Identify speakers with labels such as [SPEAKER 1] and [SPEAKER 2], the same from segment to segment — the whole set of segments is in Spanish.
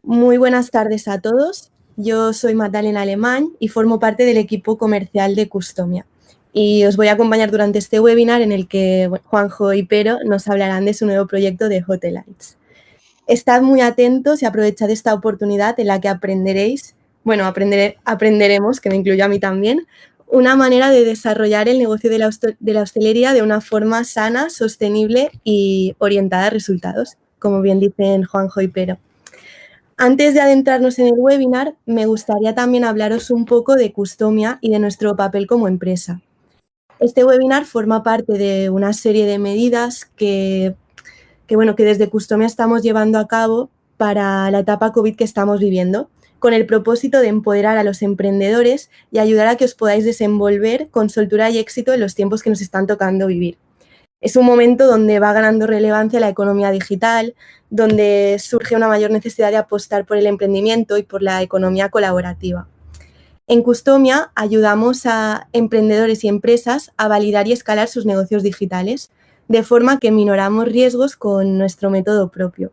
[SPEAKER 1] Muy buenas tardes a todos. Yo soy Magdalena Alemán y formo parte del equipo comercial de Customia. Y os voy a acompañar durante este webinar en el que Juanjo y Pero nos hablarán de su nuevo proyecto de Hotelites. Estad muy atentos y aprovechad esta oportunidad en la que aprenderemos, que me incluyo a mí también, una manera de desarrollar el negocio de la hostelería de una forma sana, sostenible y orientada a resultados, como bien dicen Juanjo y Pero. Antes de adentrarnos en el webinar, me gustaría también hablaros un poco de Customia y de nuestro papel como empresa. Este webinar forma parte de una serie de medidas que desde Customia estamos llevando a cabo para la etapa COVID que estamos viviendo, con el propósito de empoderar a los emprendedores y ayudar a que os podáis desenvolver con soltura y éxito en los tiempos que nos están tocando vivir. Es un momento donde va ganando relevancia la economía digital, donde surge una mayor necesidad de apostar por el emprendimiento y por la economía colaborativa. En Customia ayudamos a emprendedores y empresas a validar y escalar sus negocios digitales, de forma que minoramos riesgos con nuestro método propio.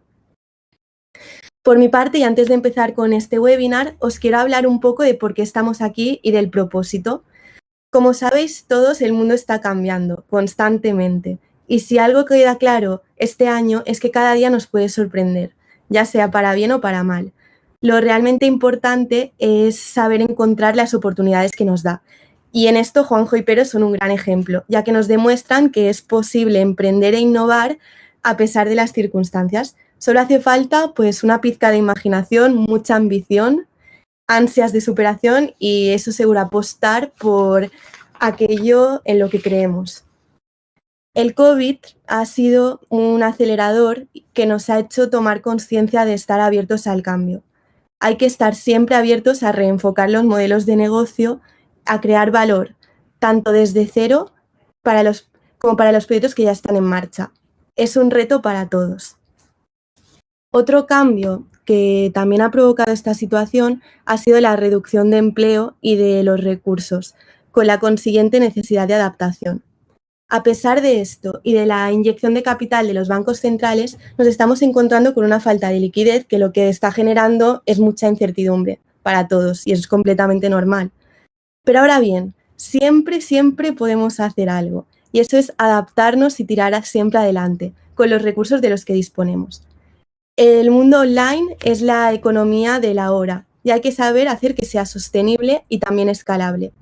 [SPEAKER 1] Por mi parte, y antes de empezar con este webinar, os quiero hablar un poco de por qué estamos aquí y del propósito. Como sabéis todos, el mundo está cambiando constantemente y si algo queda claro este año es que cada día nos puede sorprender, ya sea para bien o para mal. Lo realmente importante es saber encontrar las oportunidades que nos da. Y en esto Juanjo y Pero son un gran ejemplo, ya que nos demuestran que es posible emprender e innovar a pesar de las circunstancias. Solo hace falta pues una pizca de imaginación, mucha ambición, ansias de superación y eso seguro apostar por aquello en lo que creemos. El COVID ha sido un acelerador que nos ha hecho tomar conciencia de estar abiertos al cambio. Hay que estar siempre abiertos a reenfocar los modelos de negocio, a crear valor, tanto desde cero como para los proyectos que ya están en marcha. Es un reto para todos. Otro cambio que también ha provocado esta situación ha sido la reducción de empleo y de los recursos, con la consiguiente necesidad de adaptación. A pesar de esto y de la inyección de capital de los bancos centrales, nos estamos encontrando con una falta de liquidez que lo que está generando es mucha incertidumbre para todos y es completamente normal. Pero ahora bien, siempre podemos hacer algo y eso es adaptarnos y tirar siempre adelante con los recursos de los que disponemos. El mundo online es la economía de la hora y hay que saber hacer que sea sostenible y también escalable.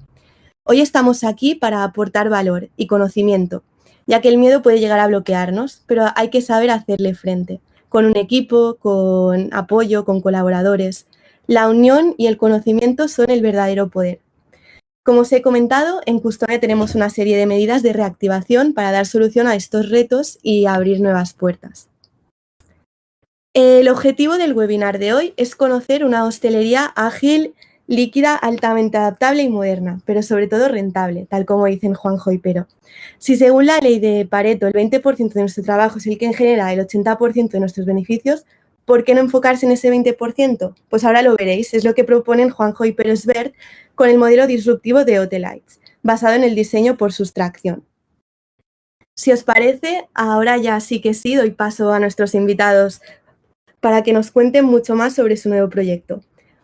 [SPEAKER 1] Hoy estamos aquí para aportar valor y conocimiento, ya que el miedo puede llegar a bloquearnos, pero hay que saber hacerle frente, con un equipo, con apoyo, con colaboradores. La unión y el conocimiento son el verdadero poder. Como os he comentado, en Customia tenemos una serie de medidas de reactivación para dar solución a estos retos y abrir nuevas puertas. El objetivo del webinar de hoy es conocer una hostelería ágil, líquida, altamente adaptable y moderna, pero sobre todo rentable, tal como dicen Juanjo y Pero. Si según la ley de Pareto el 20% de nuestro trabajo es el que genera el 80% de nuestros beneficios, ¿por qué no enfocarse en ese 20%? Pues ahora lo veréis, es lo que proponen Juanjo y Pero Esbert con el modelo disruptivo de Hotelites, basado en el diseño por sustracción. Si os parece, ahora ya sí que sí, doy paso a nuestros invitados para que nos cuenten mucho más sobre su nuevo proyecto.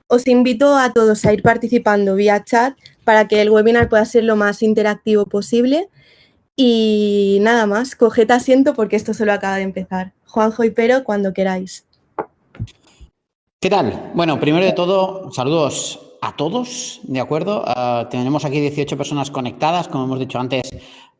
[SPEAKER 1] Os invito a todos a ir participando vía chat para que el webinar pueda ser lo más interactivo posible y nada más, coged asiento porque esto solo acaba de empezar. Juanjo y Pero, cuando queráis.
[SPEAKER 2] ¿Qué tal? Bueno, primero de todo, saludos a todos, ¿de acuerdo? Tenemos aquí 18 personas conectadas, como hemos dicho antes,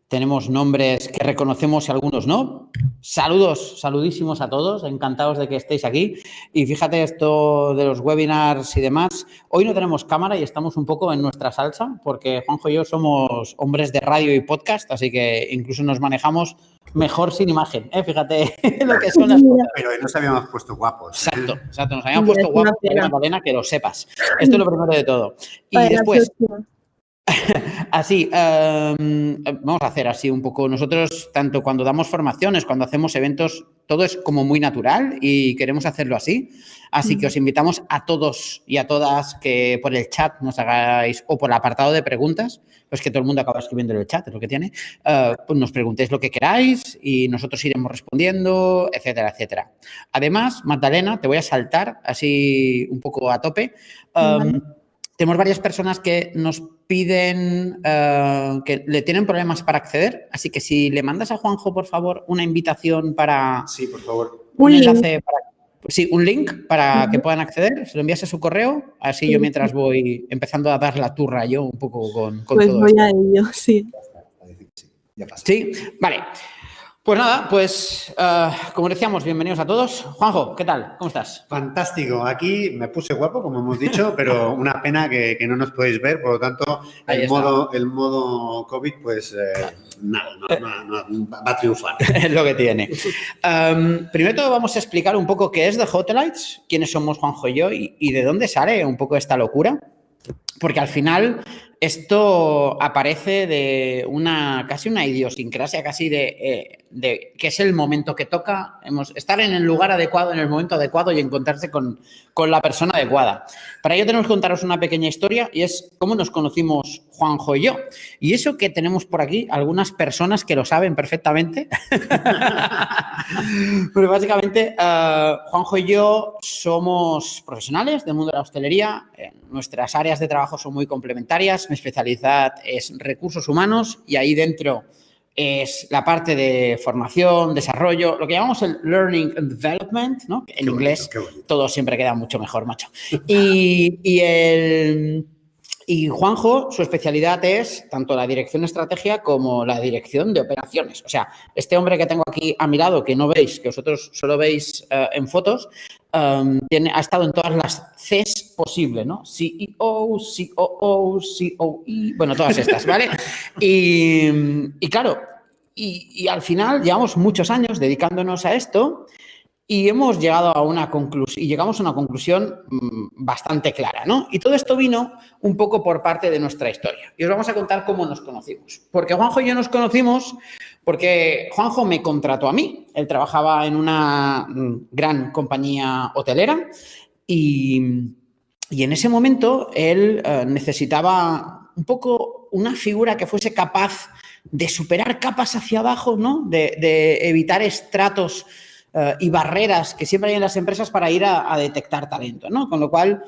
[SPEAKER 2] tenemos nombres que reconocemos y algunos no. Saludos, saludísimos a todos, encantados de que estéis aquí. Y fíjate esto de los webinars y demás. Hoy no tenemos cámara y estamos un poco en nuestra salsa porque Juanjo y yo somos hombres de radio y podcast, así que incluso nos manejamos mejor sin imagen. Fíjate lo que son las cosas.
[SPEAKER 3] Pero hoy nos habíamos puesto guapos.
[SPEAKER 2] Exacto, nos habíamos puesto guapos, Magdalena, que lo sepas. Esto es lo primero de todo. Y después... Así, vamos a hacer así un poco. Nosotros, tanto cuando damos formaciones, cuando hacemos eventos, todo es como muy natural y queremos hacerlo así. Así que os invitamos a todos y a todas que por el chat nos hagáis, o por el apartado de preguntas, pues que todo el mundo acaba escribiendo en el chat, es lo que tiene, pues nos preguntéis lo que queráis y nosotros iremos respondiendo, etcétera, etcétera. Además, Magdalena, te voy a saltar así un poco a tope.
[SPEAKER 1] Vale.
[SPEAKER 2] Tenemos varias personas que nos piden que le tienen problemas para acceder, así que si le mandas a Juanjo, por favor, una invitación para...
[SPEAKER 3] Sí, por favor.
[SPEAKER 1] Un link.
[SPEAKER 2] enlace para... Sí, un link para que puedan acceder, se lo envías a su correo, así yo mientras voy empezando a dar la turra yo un poco con
[SPEAKER 1] Pues
[SPEAKER 2] todo
[SPEAKER 1] voy
[SPEAKER 2] esto.
[SPEAKER 1] a ello, sí.
[SPEAKER 3] Ya pasa.
[SPEAKER 2] Sí, vale. Pues nada, pues como decíamos, bienvenidos a todos. Juanjo, ¿qué tal? ¿Cómo estás?
[SPEAKER 3] Fantástico. Aquí me puse guapo, como hemos dicho, pero una pena que no nos podéis ver. Por lo tanto,
[SPEAKER 2] Ahí
[SPEAKER 3] el
[SPEAKER 2] está.
[SPEAKER 3] modo COVID, pues nada, no, va a triunfar.
[SPEAKER 2] Es lo que tiene. Primero de todo vamos a explicar un poco qué es The Hotelites, quiénes somos Juanjo y yo y de dónde sale un poco esta locura. Porque al final esto aparece de casi una idiosincrasia, casi de que es el momento que toca, estar en el lugar adecuado, en el momento adecuado y encontrarse con la persona adecuada. Para ello tenemos que contaros una pequeña historia y es cómo nos conocimos Juanjo y yo. Y eso que tenemos por aquí, algunas personas que lo saben perfectamente. Pero básicamente, Juanjo y yo somos profesionales del mundo de la hostelería. Nuestras áreas de trabajo son muy complementarias. Mi especialidad es recursos humanos y ahí dentro es la parte de formación, desarrollo, lo que llamamos el learning and development, ¿no? En inglés todo siempre queda mucho mejor, macho. Y Juanjo, su especialidad es tanto la dirección de estrategia como la dirección de operaciones. O sea, este hombre que tengo aquí a mi lado, que no veis, que vosotros solo veis en fotos, ha estado en todas las Cs posibles, ¿no? CEO, COO, COE, bueno, todas estas, ¿vale? Y claro, y al final llevamos muchos años dedicándonos a esto y hemos llegado a una conclusión, y llegamos a una conclusión bastante clara, ¿no? Y todo esto vino un poco por parte de nuestra historia. Y os vamos a contar cómo nos conocimos. Porque Juanjo y yo nos conocimos porque Juanjo me contrató a mí. Él trabajaba en una gran compañía hotelera y en ese momento él necesitaba un poco una figura que fuese capaz de superar capas hacia abajo, ¿no? De evitar estratos y barreras que siempre hay en las empresas para ir a detectar talento, ¿no? Con lo cual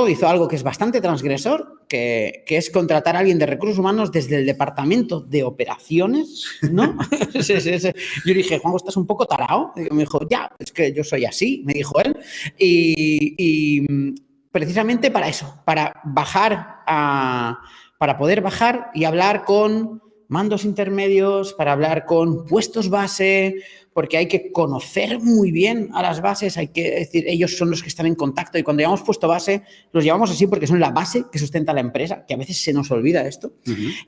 [SPEAKER 2] hizo algo que es bastante transgresor, que es contratar a alguien de recursos humanos desde el departamento de operaciones, ¿no? Sí. Yo dije, Juanjo, ¿estás un poco tarao? Y me dijo, ya, es que yo soy así, me dijo él. Y precisamente para eso, para poder bajar y hablar con mandos intermedios, para hablar con puestos base, porque hay que conocer muy bien a las bases, hay que decir, ellos son los que están en contacto y cuando llamamos puesto base, los llamamos así porque son la base que sustenta la empresa, que a veces se nos olvida esto.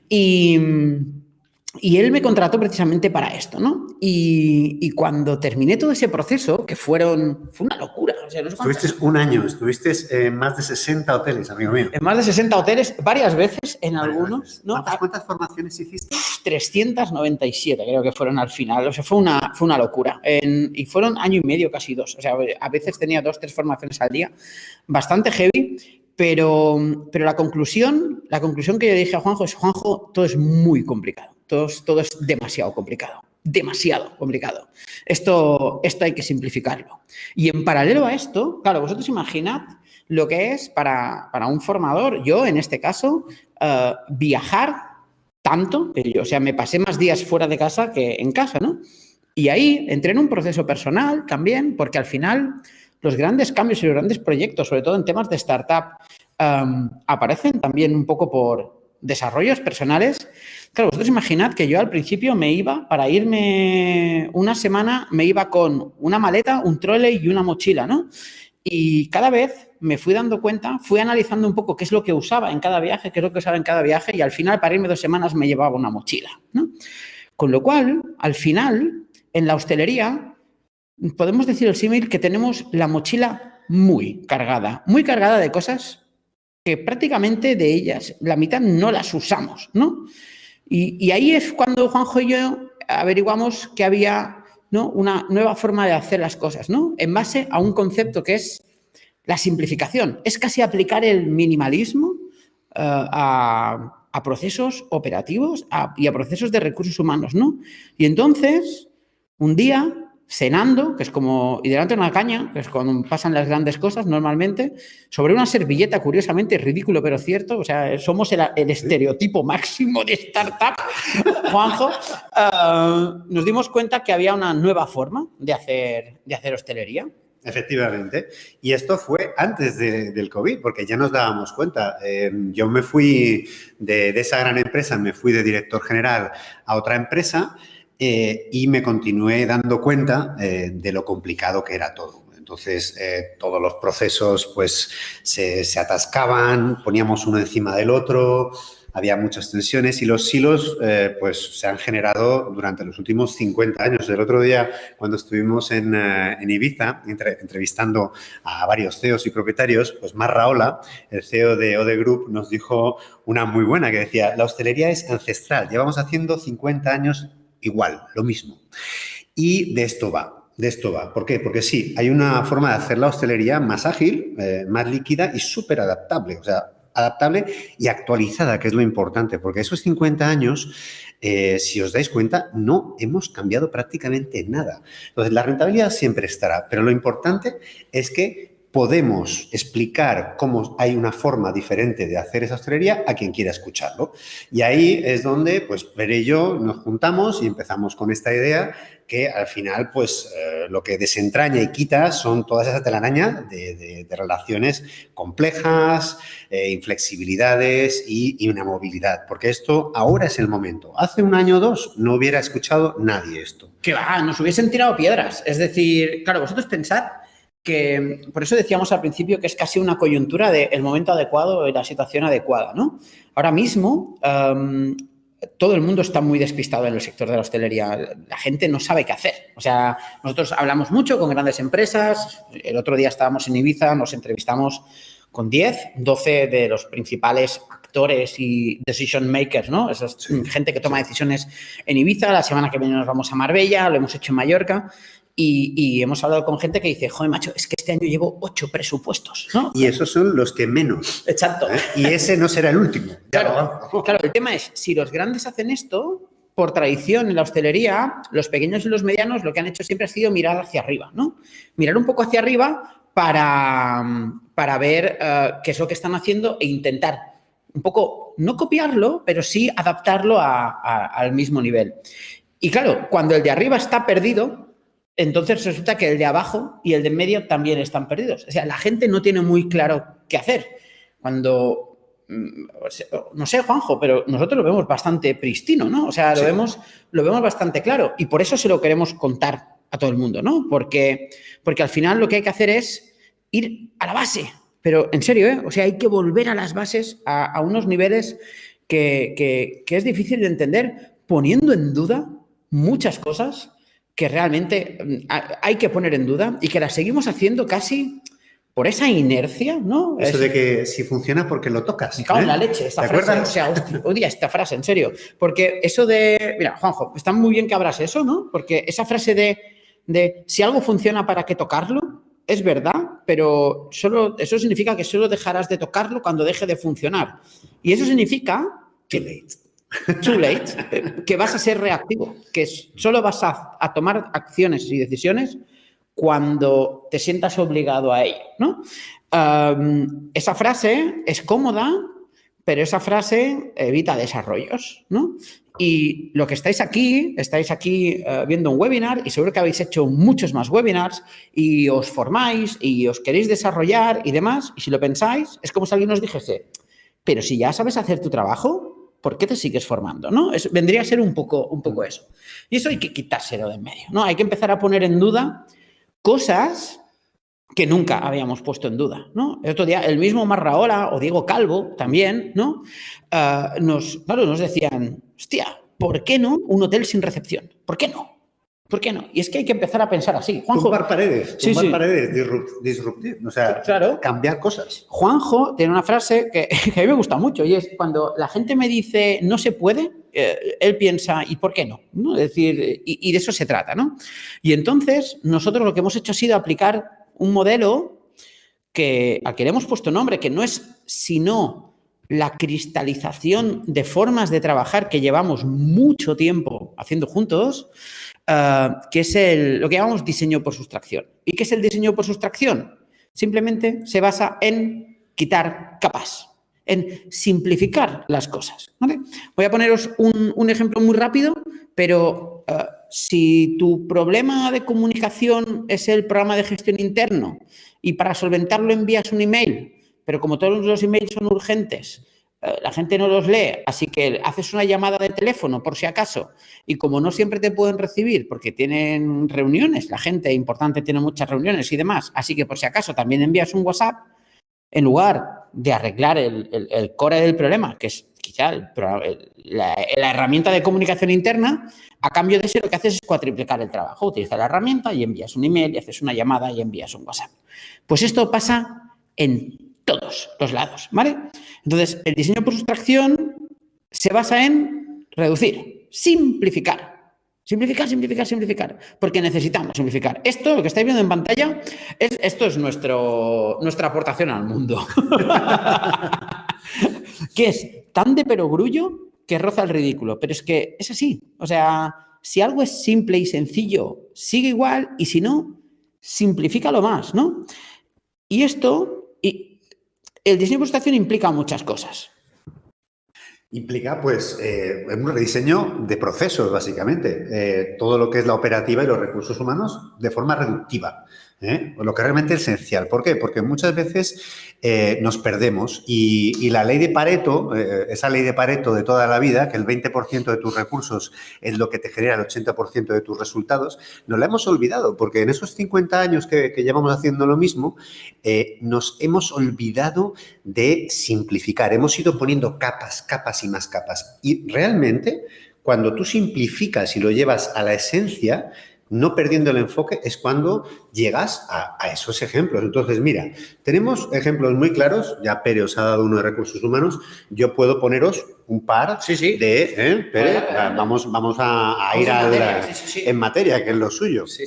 [SPEAKER 2] Y él me contrató precisamente para esto, ¿no? Y cuando terminé todo ese proceso, que fue una locura. O sea, no sé
[SPEAKER 3] estuviste un año, estuviste en más de 60 hoteles, amigo mío.
[SPEAKER 2] En más de 60 hoteles, varias veces en algunos. ¿No?
[SPEAKER 3] ¿Cuántas formaciones hiciste?
[SPEAKER 2] 397 creo que fueron al final. O sea, fue una locura. Y fueron año y medio, casi 2. O sea, a veces tenía 2, 3 formaciones al día. Bastante heavy. Pero la conclusión que yo dije a Juanjo es, Juanjo, todo es muy complicado. Todo es demasiado complicado. Demasiado complicado. Esto hay que simplificarlo. Y en paralelo a esto, claro, vosotros imaginad lo que es para un formador, yo en este caso, viajar tanto, o sea, me pasé más días fuera de casa que en casa, ¿no? Y ahí entré en un proceso personal también, porque al final los grandes cambios y los grandes proyectos, sobre todo en temas de startup, aparecen también un poco por desarrollos personales. Claro, vosotros imaginad que yo al principio para irme una semana, me iba con una maleta, un trolley y una mochila, ¿no? Y cada vez me fui dando cuenta, fui analizando un poco qué es lo que usaba en cada viaje, qué es lo que usaba en cada viaje y al final para irme 2 semanas me llevaba una mochila, ¿no? Con lo cual, al final, en la hostelería, podemos decir el símil que tenemos la mochila muy cargada de cosas que prácticamente de ellas la mitad no las usamos, ¿no? Y ahí es cuando Juanjo y yo averiguamos que había, ¿no?, una nueva forma de hacer las cosas, ¿no?, en base a un concepto que es la simplificación. Es casi aplicar el minimalismo a procesos operativos y a procesos de recursos humanos, ¿no? Y entonces, un día, cenando, que es como, y delante de una caña, que es cuando pasan las grandes cosas normalmente, sobre una servilleta, curiosamente, ridículo pero cierto, o sea, somos el estereotipo máximo de startup, Juanjo, nos dimos cuenta que había una nueva forma de hacer hostelería.
[SPEAKER 3] Efectivamente. Y esto fue antes del COVID, porque ya nos dábamos cuenta. Yo me fui de esa gran empresa, me fui de director general a otra empresa y me continué dando cuenta de lo complicado que era todo. Entonces, todos los procesos pues se atascaban, poníamos uno encima del otro, había muchas tensiones y los silos pues se han generado durante los últimos 50 años. El otro día, cuando estuvimos en Ibiza, entrevistando a varios CEOs y propietarios, pues Mar Rahola, el CEO de Ode Group, nos dijo una muy buena que decía: la hostelería es ancestral, llevamos haciendo 50 años igual, lo mismo. Y de esto va. De esto va. ¿Por qué? Porque sí, hay una forma de hacer la hostelería más ágil, más líquida y súper adaptable. O sea, adaptable y actualizada, que es lo importante, porque esos 50 años, si os dais cuenta, no hemos cambiado prácticamente nada. Entonces, la rentabilidad siempre estará, pero lo importante es que podemos explicar cómo hay una forma diferente de hacer esa hostelería a quien quiera escucharlo. Y ahí es donde, pues, Pere y yo nos juntamos y empezamos con esta idea que al final, pues, lo que desentraña y quita son todas esas telarañas de relaciones complejas, inflexibilidades y inamovilidad. Porque esto ahora es el momento. Hace un año o dos no hubiera escuchado nadie esto.
[SPEAKER 2] Que va, nos hubiesen tirado piedras. Es decir, claro, vosotros pensad que, por eso decíamos al principio que es casi una coyuntura del momento adecuado y la situación adecuada, ¿no? Ahora mismo, todo el mundo está muy despistado en el sector de la hostelería. La gente no sabe qué hacer. O sea, nosotros hablamos mucho con grandes empresas. El otro día estábamos en Ibiza, nos entrevistamos con 10, 12 de los principales actores y decision makers, ¿no? Esa gente que toma decisiones en Ibiza. La semana que viene nos vamos a Marbella, lo hemos hecho en Mallorca. Y hemos hablado con gente que dice: joder, macho, es que este año llevo 8 presupuestos, ¿no?
[SPEAKER 3] Y esos son los que menos.
[SPEAKER 2] Exacto.
[SPEAKER 3] Y ese no será el último.
[SPEAKER 2] Claro, el tema es, si los grandes hacen esto, por tradición en la hostelería, los pequeños y los medianos lo que han hecho siempre ha sido mirar hacia arriba, ¿no? Mirar un poco hacia arriba para ver qué es lo que están haciendo e intentar un poco, no copiarlo, pero sí adaptarlo al mismo nivel. Y claro, cuando el de arriba está perdido, entonces resulta que el de abajo y el de en medio también están perdidos. O sea, la gente no tiene muy claro qué hacer. Cuando, no sé, Juanjo, pero nosotros lo vemos bastante pristino, ¿no? O sea, lo vemos bastante claro. Y por eso se lo queremos contar a todo el mundo, ¿no? Porque al final lo que hay que hacer es ir a la base. Pero en serio, ¿eh? O sea, hay que volver a las bases a unos niveles que es difícil de entender, poniendo en duda muchas cosas que realmente hay que poner en duda y que las seguimos haciendo casi por esa inercia, ¿no?
[SPEAKER 3] Eso de que si funciona porque lo tocas.
[SPEAKER 2] Me cago en la leche, esta frase. O sea, odia esta frase, en serio. Porque eso de... Mira, Juanjo, está muy bien que abras eso, ¿no? Porque esa frase de si algo funciona, ¿para qué tocarlo? Es verdad, pero eso significa que solo dejarás de tocarlo cuando deje de funcionar. Y eso significa... Too late, que vas a ser reactivo, que solo vas a tomar acciones y decisiones cuando te sientas obligado a ello, ¿no? Esa frase es cómoda, pero esa frase evita desarrollos, ¿no? Y lo que estáis aquí viendo un webinar y seguro que habéis hecho muchos más webinars y os formáis y os queréis desarrollar y demás, y si lo pensáis, es como si alguien os dijese: pero si ya sabes hacer tu trabajo, ¿por qué te sigues formando? ¿No? Vendría a ser un poco eso. Y eso hay que quitárselo de en medio, ¿no? Hay que empezar a poner en duda cosas que nunca habíamos puesto en duda, ¿no? El otro día, el mismo Mar Rahola o Diego Calvo también, ¿no? Nos decían: hostia, ¿por qué no un hotel sin recepción? ¿Por qué no? ¿Por qué no? Y es que hay que empezar a pensar así. Juanjo,
[SPEAKER 3] tumbar paredes, disruptir, o sea,
[SPEAKER 2] claro,
[SPEAKER 3] cambiar cosas.
[SPEAKER 2] Juanjo tiene una frase que a mí me gusta mucho y es cuando la gente me dice no se puede, él piensa ¿y por qué no? ¿No? Es decir, y de eso se trata, ¿no? Y entonces nosotros lo que hemos hecho ha sido aplicar un modelo al que le hemos puesto nombre, que no es sino la cristalización de formas de trabajar que llevamos mucho tiempo haciendo juntos, que es lo que llamamos diseño por sustracción. ¿Y qué es el diseño por sustracción? Simplemente se basa en quitar capas, en simplificar las cosas, ¿vale? Voy a poneros un ejemplo muy rápido, pero si tu problema de comunicación es el programa de gestión interno y para solventarlo envías un email, pero como todos los emails son urgentes, la gente no los lee, así que haces una llamada de teléfono por si acaso y como no siempre te pueden recibir porque tienen reuniones, la gente importante tiene muchas reuniones y demás, así que por si acaso también envías un WhatsApp, en lugar de arreglar el core del problema, que es quizá la herramienta de comunicación interna, a cambio de eso lo que haces es cuatriplicar el trabajo. Utilizas la herramienta y envías un email y haces una llamada y envías un WhatsApp. Pues esto pasa en todos los lados, ¿vale? Entonces, el diseño por sustracción se basa en reducir, simplificar. Simplificar, porque necesitamos simplificar. Esto, lo que estáis viendo en pantalla, esto es nuestra aportación al mundo. Que es tan de perogrullo que roza el ridículo, pero es que es así. O sea, si algo es simple y sencillo, sigue igual, y si no, simplifícalo más, ¿no? Y el diseño por sustracción implica muchas cosas.
[SPEAKER 3] Implica, pues, un rediseño de procesos, básicamente. Todo lo que es la operativa y los recursos humanos de forma reductiva. Lo que realmente es esencial. ¿Por qué? Porque muchas veces nos perdemos y la ley de Pareto, esa ley de Pareto de toda la vida, que el 20% de tus recursos es lo que te genera el 80% de tus resultados, nos la hemos olvidado porque en esos 50 años que llevamos haciendo lo mismo, nos hemos olvidado de simplificar. Hemos ido poniendo capas y más capas. Y realmente, cuando tú simplificas y lo llevas a la esencia, no perdiendo el enfoque, es cuando llegas a esos ejemplos. Entonces, mira, tenemos ejemplos muy claros. Ya Pere os ha dado uno de recursos humanos. Yo puedo poneros un par de... Pere, vamos a ir en materia, que es lo suyo.
[SPEAKER 2] Sí.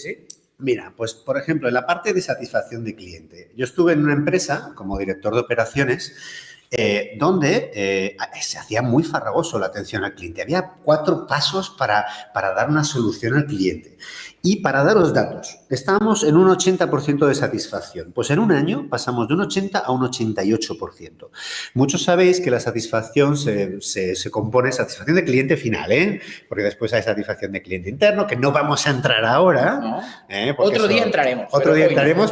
[SPEAKER 3] Mira, pues, por ejemplo, en la parte de satisfacción de cliente. Yo estuve en una empresa como director de operaciones donde se hacía muy farragoso la atención al cliente. Había 4 pasos para dar una solución al cliente. Y para daros datos, estábamos en un 80% de satisfacción. Pues en un año pasamos de un 80 a un 88%. Muchos sabéis que la satisfacción se compone de satisfacción de cliente final, porque después hay satisfacción de cliente interno, que no vamos a entrar ahora.
[SPEAKER 2] No. Otro día entraremos.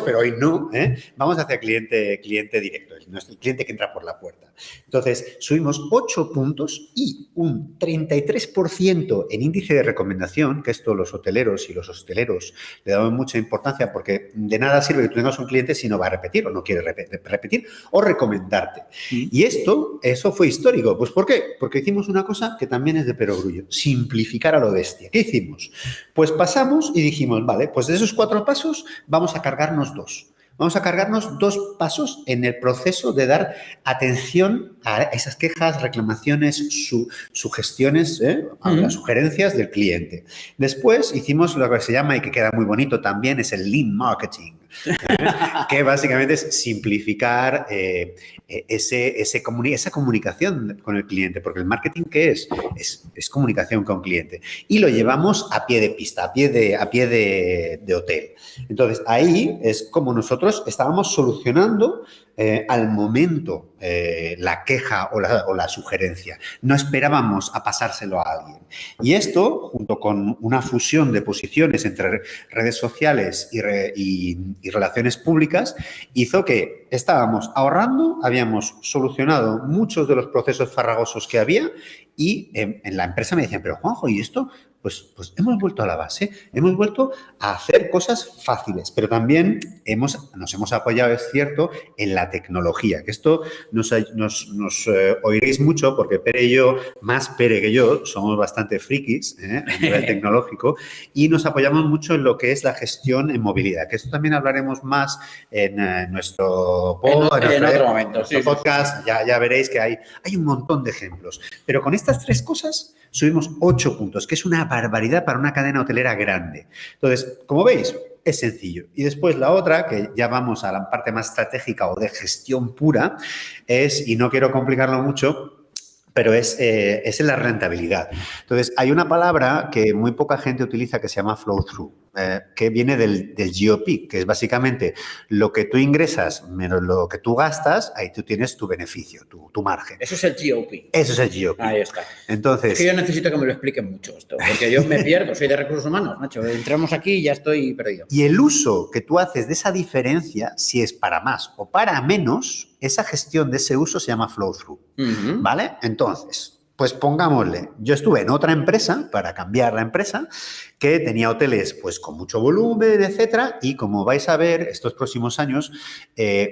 [SPEAKER 3] Pero hoy no. Vamos hacia cliente directo, el cliente que entra por la puerta. Entonces, subimos 8 puntos y un 33% en índice de recomendación, que esto los hoteleros y los hosteleros le damos mucha importancia porque de nada sirve que tú tengas un cliente si no va a repetir o no quiere repetir o recomendarte. Y eso fue histórico. ¿Pues por qué? Porque hicimos una cosa que también es de perogrullo, simplificar a lo bestia. ¿Qué hicimos? Pues pasamos y dijimos, vale, pues de esos 4 pasos vamos a cargarnos 2. Vamos a cargarnos 2 pasos en el proceso de dar atención a esas quejas, reclamaciones, sugestiones, a las sugerencias del cliente. Después hicimos lo que se llama, y que queda muy bonito también, es el Lean Marketing, que básicamente es simplificar esa comunicación con el cliente, porque el marketing, ¿qué es? Es comunicación con cliente. Y lo llevamos a pie de pista, a pie de hotel. Entonces, ahí es como nosotros estábamos solucionando al momento la queja o la sugerencia. No esperábamos a pasárselo a alguien. Y esto, junto con una fusión de posiciones entre redes sociales y relaciones públicas, hizo que estábamos ahorrando, habíamos solucionado muchos de los procesos farragosos que había y en la empresa me decían, pero Juanjo, ¿y esto Pues hemos vuelto a la base, hemos vuelto a hacer cosas fáciles, pero también nos hemos apoyado, es cierto, en la tecnología, que esto nos oiréis mucho porque Pere y yo, más Pere que yo, somos bastante frikis a nivel tecnológico y nos apoyamos mucho en lo que es la gestión en movilidad, que esto también hablaremos más en nuestro
[SPEAKER 2] otro momento.
[SPEAKER 3] Podcast. Ya veréis que hay un montón de ejemplos. Pero con estas 3 cosas subimos 8 puntos, que es una barbaridad para una cadena hotelera grande. Entonces, como veis, es sencillo. Y después la otra, que ya vamos a la parte más estratégica o de gestión pura, es, y no quiero complicarlo mucho, pero es en la rentabilidad. Entonces, hay una palabra que muy poca gente utiliza que se llama flow-through, que viene del GOP, que es básicamente lo que tú ingresas menos lo que tú gastas, ahí tú tienes tu beneficio, tu margen.
[SPEAKER 2] Eso es el GOP.
[SPEAKER 3] Eso es el GOP.
[SPEAKER 2] Ahí está.
[SPEAKER 3] Entonces,
[SPEAKER 2] es que yo necesito que me lo expliquen mucho esto, porque yo me pierdo, soy de recursos humanos, macho. Entramos aquí y ya estoy perdido.
[SPEAKER 3] Y el uso que tú haces de esa diferencia, si es para más o para menos, esa gestión de ese uso se llama flow-through, ¿vale? Entonces, pues pongámosle, yo estuve en otra empresa, para cambiar la empresa, que tenía hoteles pues con mucho volumen, etcétera, y como vais a ver, estos próximos años,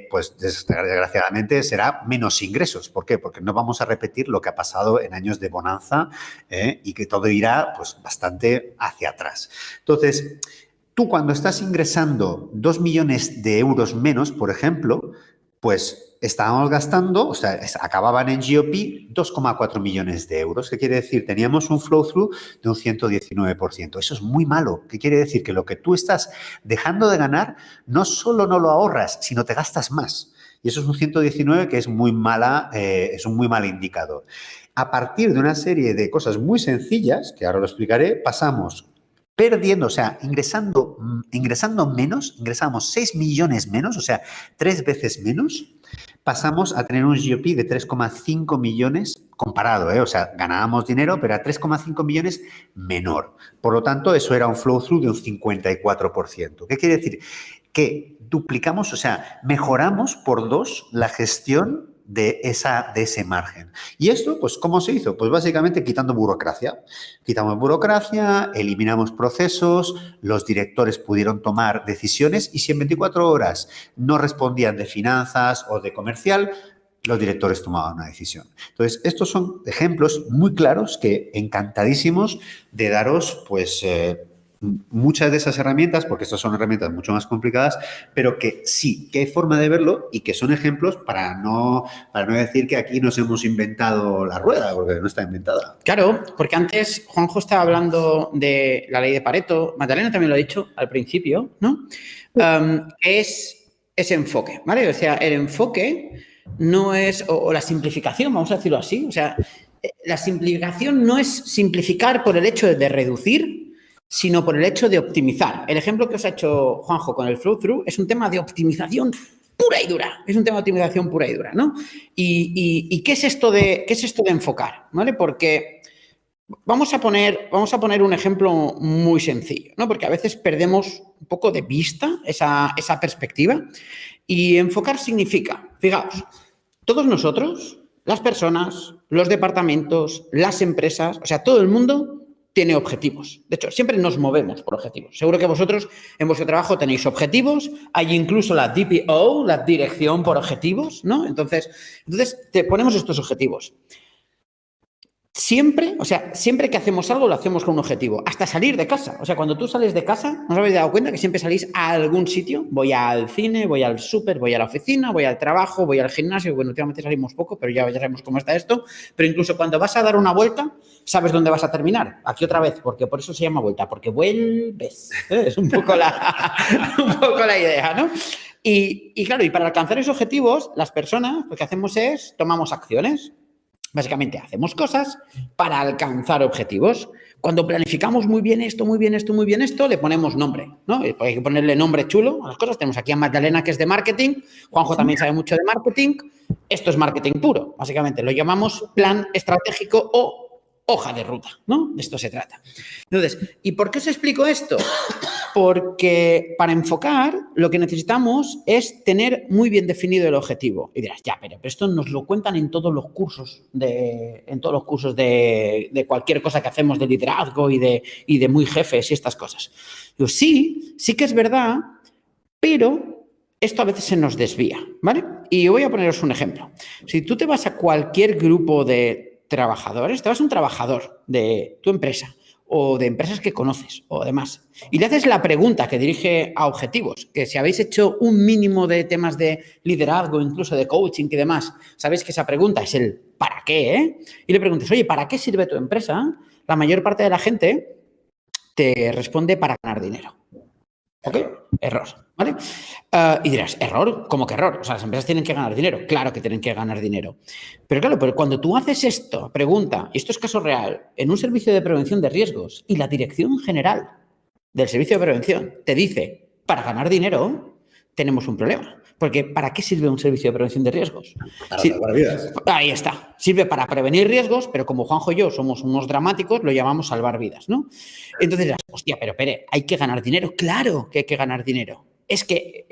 [SPEAKER 3] pues desgraciadamente será menos ingresos. ¿Por qué? Porque no vamos a repetir lo que ha pasado en años de bonanza y que todo irá pues bastante hacia atrás. Entonces, tú cuando estás ingresando 2 millones de euros menos, por ejemplo, pues estábamos gastando, o sea, acababan en GOP 2,4 millones de euros. ¿Qué quiere decir? Teníamos un flow-through de un 119%. Eso es muy malo. ¿Qué quiere decir? Que lo que tú estás dejando de ganar no solo no lo ahorras, sino te gastas más. Y eso es un 119 que es muy mala, es un muy mal indicador. A partir de una serie de cosas muy sencillas, que ahora lo explicaré, pasamos perdiendo, o sea, ingresando menos, ingresamos 6 millones menos, o sea, 3 veces menos, pasamos a tener un GOP de 3,5 millones comparado, o sea, ganábamos dinero, pero a 3,5 millones menor. Por lo tanto, eso era un flow-through de un 54%. ¿Qué quiere decir? Que duplicamos, o sea, mejoramos por 2 la gestión de ese margen. ¿Y esto, pues, cómo se hizo? Pues básicamente quitando burocracia. Quitamos burocracia, eliminamos procesos, los directores pudieron tomar decisiones y si en 24 horas no respondían de finanzas o de comercial, los directores tomaban una decisión. Entonces, estos son ejemplos muy claros que encantadísimos de daros, pues, muchas de esas herramientas, porque estas son herramientas mucho más complicadas, pero que sí, que hay forma de verlo y que son ejemplos para no decir que aquí nos hemos inventado la rueda, porque no está inventada.
[SPEAKER 2] Claro, porque antes Juanjo estaba hablando de la ley de Pareto, Magdalena también lo ha dicho al principio, ¿no? Es ese enfoque, ¿vale? O sea, el enfoque no es, o la simplificación, vamos a decirlo así, o sea, la simplificación no es simplificar por el hecho de reducir, sino por el hecho de optimizar. El ejemplo que os ha hecho Juanjo con el flow-through es un tema de optimización pura y dura. Es un tema de optimización pura y dura, ¿no? ¿Y qué es esto de enfocar? ¿Vale? Porque vamos a poner un ejemplo muy sencillo, ¿no? Porque a veces perdemos un poco de vista esa perspectiva. Y enfocar significa, fijaos, todos nosotros, las personas, los departamentos, las empresas, o sea, todo el mundo tiene objetivos. De hecho, siempre nos movemos por objetivos. Seguro que vosotros en vuestro trabajo tenéis objetivos. Hay incluso la DPO, la dirección por objetivos, ¿no? Entonces te ponemos estos objetivos. Siempre que hacemos algo, lo hacemos con un objetivo. Hasta salir de casa. O sea, cuando tú sales de casa, ¿no os habéis dado cuenta que siempre salís a algún sitio? Voy al cine, voy al súper, voy a la oficina, voy al trabajo, voy al gimnasio. Bueno, últimamente salimos poco, pero ya sabemos cómo está esto. Pero incluso cuando vas a dar una vuelta, sabes dónde vas a terminar. Aquí otra vez, porque por eso se llama vuelta, porque vuelves. Es un poco la idea, ¿no? Y claro, y para alcanzar esos objetivos, las personas lo que hacemos es tomamos acciones. Básicamente, hacemos cosas para alcanzar objetivos. Cuando planificamos muy bien esto, le ponemos nombre, ¿no? Hay que ponerle nombre chulo a las cosas. Tenemos aquí a Magdalena, que es de marketing. Juanjo también sabe mucho de marketing. Esto es marketing puro. Básicamente, lo llamamos plan estratégico o hoja de ruta, ¿no? De esto se trata. Entonces, ¿y por qué os explico esto? Porque para enfocar lo que necesitamos es tener muy bien definido el objetivo. Y dirás, ya, pero esto nos lo cuentan en todos los cursos de cualquier cosa que hacemos de liderazgo y de muy jefes y estas cosas. Digo, sí que es verdad, pero esto a veces se nos desvía, ¿vale? Y voy a poneros un ejemplo. Si tú te vas a cualquier grupo de trabajadores, te vas a un trabajador de tu empresa o de empresas que conoces o demás, y le haces la pregunta que dirige a objetivos, que si habéis hecho un mínimo de temas de liderazgo, incluso de coaching y demás, sabéis que esa pregunta es el ¿para qué? Y le preguntas, oye, ¿para qué sirve tu empresa? La mayor parte de la gente te responde para ganar dinero. ¿Ok? Error, ¿vale? Y dirás, ¿error? ¿Cómo que error? O sea, las empresas tienen que ganar dinero. Claro que tienen que ganar dinero. Pero claro, pero cuando tú haces esto, pregunta, y esto es caso real, en un servicio de prevención de riesgos y la dirección general del servicio de prevención te dice, para ganar dinero, tenemos un problema. Porque ¿para qué sirve un servicio de prevención de riesgos?
[SPEAKER 3] Para salvar vidas.
[SPEAKER 2] Ahí está. Sirve para prevenir riesgos, pero como Juanjo y yo somos unos dramáticos, lo llamamos salvar vidas, ¿no? Entonces dirás, hostia, pero hay que ganar dinero. Claro que hay que ganar dinero. Es que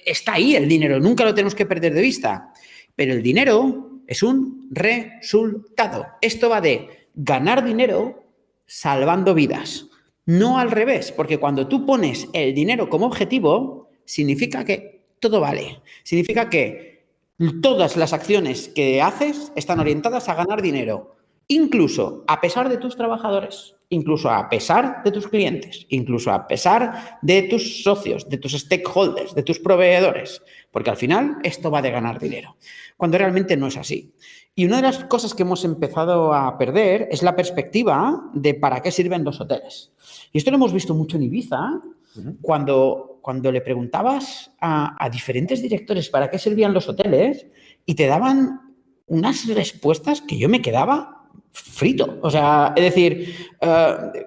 [SPEAKER 2] está ahí el dinero, nunca lo tenemos que perder de vista. Pero el dinero es un resultado. Esto va de ganar dinero salvando vidas. No al revés, porque cuando tú pones el dinero como objetivo, significa que todo vale. Significa que todas las acciones que haces están orientadas a ganar dinero, incluso a pesar de tus trabajadores, incluso a pesar de tus clientes, incluso a pesar de tus socios, de tus stakeholders, de tus proveedores, porque al final esto va de ganar dinero, cuando realmente no es así. Y una de las cosas que hemos empezado a perder es la perspectiva de para qué sirven los hoteles. Y esto lo hemos visto mucho en Ibiza, cuando le preguntabas a diferentes directores para qué servían los hoteles y te daban unas respuestas que yo me quedaba frito. O sea, es decir,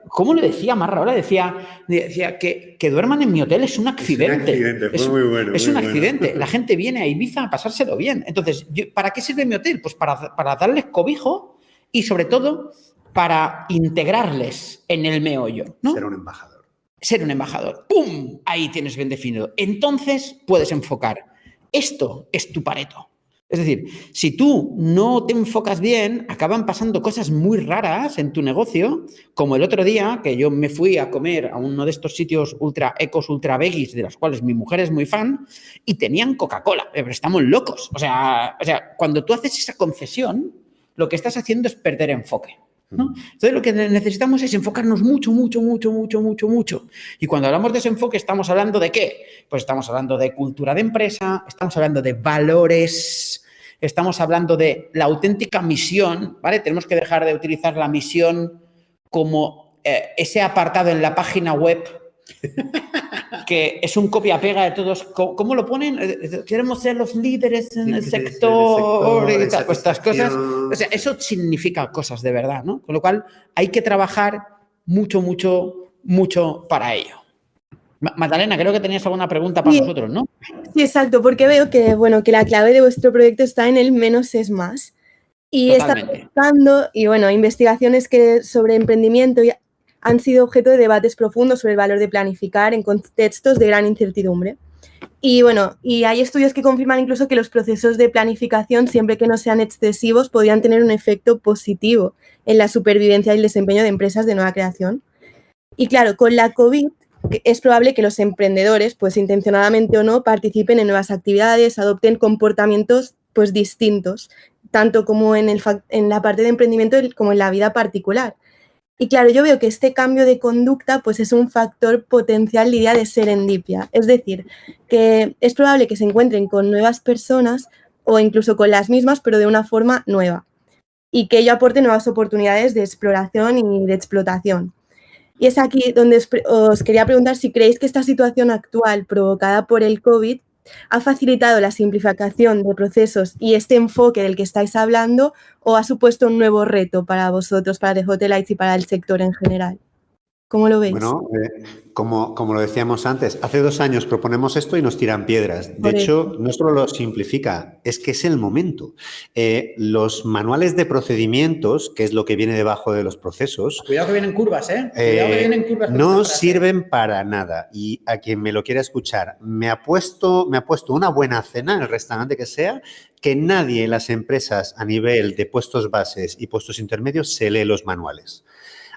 [SPEAKER 2] ¿cómo le decía Marra? Le decía que duerman en mi hotel es un accidente.
[SPEAKER 3] Es un accidente, fue muy bueno.
[SPEAKER 2] Es un accidente. La gente viene a Ibiza a pasárselo bien. Entonces, ¿para qué sirve mi hotel? Pues para darles cobijo y, sobre todo, para integrarles en el meollo, ¿no?
[SPEAKER 3] Ser un embajador.
[SPEAKER 2] Ser un embajador. ¡Pum! Ahí tienes bien definido. Entonces puedes enfocar. Esto es tu Pareto. Es decir, si tú no te enfocas bien, acaban pasando cosas muy raras en tu negocio, como el otro día que yo me fui a comer a uno de estos sitios ultra ecos, ultra veggies, de los cuales mi mujer es muy fan, y tenían Coca-Cola. Pero estamos locos. O sea, cuando tú haces esa concesión, lo que estás haciendo es perder enfoque, ¿no? Entonces lo que necesitamos es enfocarnos mucho. Y cuando hablamos de ese enfoque, ¿estamos hablando de qué? Pues estamos hablando de cultura de empresa, estamos hablando de valores, estamos hablando de la auténtica misión, ¿vale? Tenemos que dejar de utilizar la misión como ese apartado en la página web que es un copia-pega de todos. ¿Cómo lo ponen? Queremos ser los líderes en el sector y tal. Pues estas cosas. O sea, eso significa cosas de verdad, ¿no? Con lo cual hay que trabajar mucho para ello. Magdalena, creo que tenías alguna pregunta para nosotros, ¿no?
[SPEAKER 1] Sí, exacto, porque veo que, que la clave de vuestro proyecto está en el menos es más. Y está buscando, investigaciones sobre emprendimiento han sido objeto de debates profundos sobre el valor de planificar en contextos de gran incertidumbre. Y hay estudios que confirman incluso que los procesos de planificación, siempre que no sean excesivos, podrían tener un efecto positivo en la supervivencia y el desempeño de empresas de nueva creación. Y claro, con la COVID es probable que los emprendedores, pues intencionadamente o no, participen en nuevas actividades, adopten comportamientos pues distintos, tanto como en la parte de emprendimiento como en la vida particular. Y claro, yo veo que este cambio de conducta pues es un factor potencial, diría, de serendipia. Es decir, que es probable que se encuentren con nuevas personas o incluso con las mismas, pero de una forma nueva. Y que ello aporte nuevas oportunidades de exploración y de explotación. Y es aquí donde os quería preguntar si creéis que esta situación actual provocada por el COVID ha facilitado la simplificación de procesos y este enfoque del que estáis hablando, o ha supuesto un nuevo reto para vosotros, para The Hotelites y para el sector en general. ¿Cómo lo veis?
[SPEAKER 3] Bueno, como lo decíamos antes, hace 2 años proponemos esto y nos tiran piedras. De hecho, no solo lo simplifica, es que es el momento. Los manuales de procedimientos, que es lo que viene debajo de los procesos...
[SPEAKER 2] Cuidado que vienen curvas, ¿eh? Cuidado que vienen curvas.
[SPEAKER 3] No sirven para nada. Y a quien me lo quiera escuchar, me ha puesto una buena cena en el restaurante que sea, que nadie en las empresas a nivel de puestos bases y puestos intermedios se lee los manuales.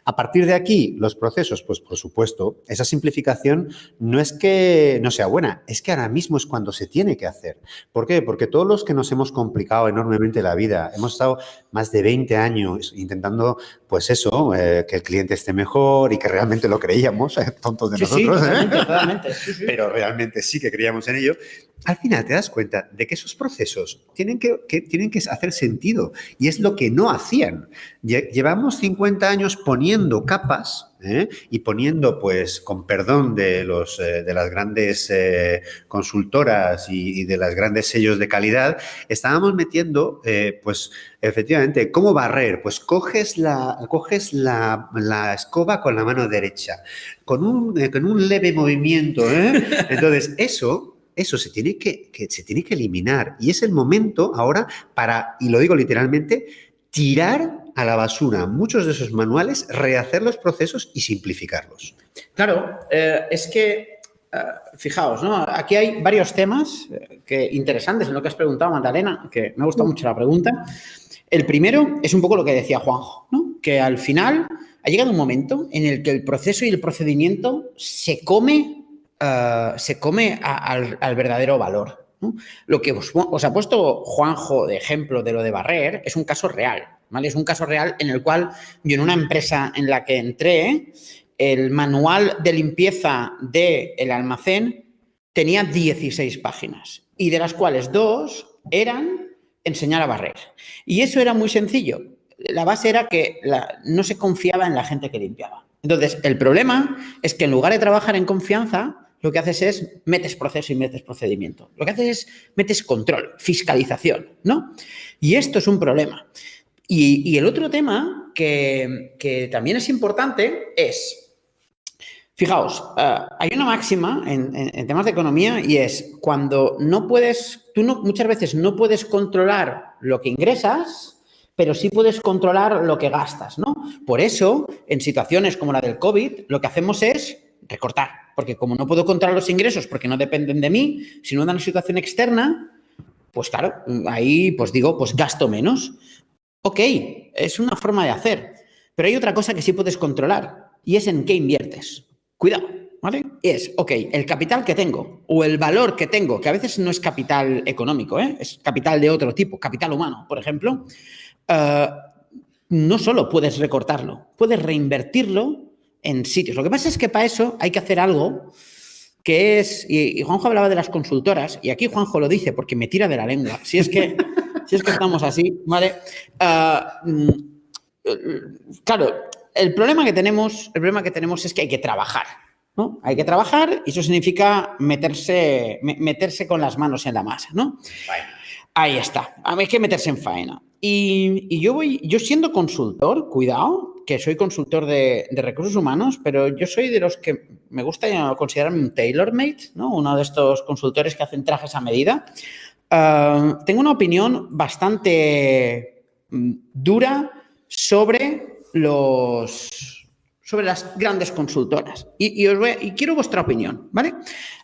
[SPEAKER 3] A partir de aquí, los procesos, pues por supuesto, esa simplificación no es que no sea buena, es que ahora mismo es cuando se tiene que hacer. ¿Por qué? Porque todos los que nos hemos complicado enormemente la vida, hemos estado más de 20 años intentando, pues eso, que el cliente esté mejor y que realmente lo creíamos, tontos de nosotros,
[SPEAKER 2] totalmente.
[SPEAKER 3] Pero realmente sí que creíamos en ello. Al final te das cuenta de que esos procesos tienen que hacer sentido y es lo que no hacían. Llevamos 50 años poniendo capas y poniendo, pues, con perdón de las grandes consultoras y de los grandes sellos de calidad, estábamos metiendo, pues, efectivamente, ¿cómo barrer? Pues coges la escoba con la mano derecha, con un leve movimiento. Entonces, eso se tiene que eliminar y es el momento ahora para, y lo digo literalmente, tirar a la basura muchos de esos manuales, rehacer los procesos y simplificarlos.
[SPEAKER 2] Claro, es que, fijaos, ¿no? Aquí hay varios temas interesantes en lo que has preguntado, Magdalena, que me ha gustado mucho la pregunta. El primero es un poco lo que decía Juanjo, ¿no? Que al final ha llegado un momento en el que el proceso y el procedimiento se come al verdadero valor, ¿no? Lo que os ha puesto Juanjo de ejemplo de lo de barrer es un caso real, ¿vale? Es un caso real en el cual yo en una empresa en la que entré, el manual de limpieza del almacén tenía 16 páginas y de las cuales 2 eran enseñar a barrer. Y eso era muy sencillo. La base era que no se confiaba en la gente que limpiaba. Entonces, el problema es que en lugar de trabajar en confianza, lo que haces es metes proceso y metes procedimiento. Lo que haces es metes control, fiscalización, ¿no? Y esto es un problema. Y el otro tema que también es importante es, fijaos, hay una máxima en temas de economía y es cuando muchas veces no puedes controlar lo que ingresas, pero sí puedes controlar lo que gastas, ¿no? Por eso, en situaciones como la del COVID, lo que hacemos es recortar, porque como no puedo controlar los ingresos porque no dependen de mí, sino de una situación externa, pues claro, ahí pues digo, pues gasto menos. Ok, es una forma de hacer, pero hay otra cosa que sí puedes controlar y es en qué inviertes. Cuidado, ¿vale? Es, ok, el capital que tengo o el valor que tengo, que a veces no es capital económico, es capital de otro tipo, capital humano, por ejemplo, no solo puedes recortarlo, puedes reinvertirlo en sitios. Lo que pasa es que para eso hay que hacer algo que es, y Juanjo hablaba de las consultoras, y aquí Juanjo lo dice porque me tira de la lengua, si es que estamos así, ¿vale? Claro, el problema que tenemos es que hay que trabajar, ¿no? Hay que trabajar y eso significa meterse con las manos en la masa, ¿no? Ahí está, hay que meterse en faena. Y yo siendo consultor, cuidado, que soy consultor de recursos humanos, pero yo soy de los que me gusta considerarme un tailor-made, ¿no? Uno de estos consultores que hacen trajes a medida. Tengo una opinión bastante dura sobre las grandes consultoras. Y quiero vuestra opinión, ¿vale?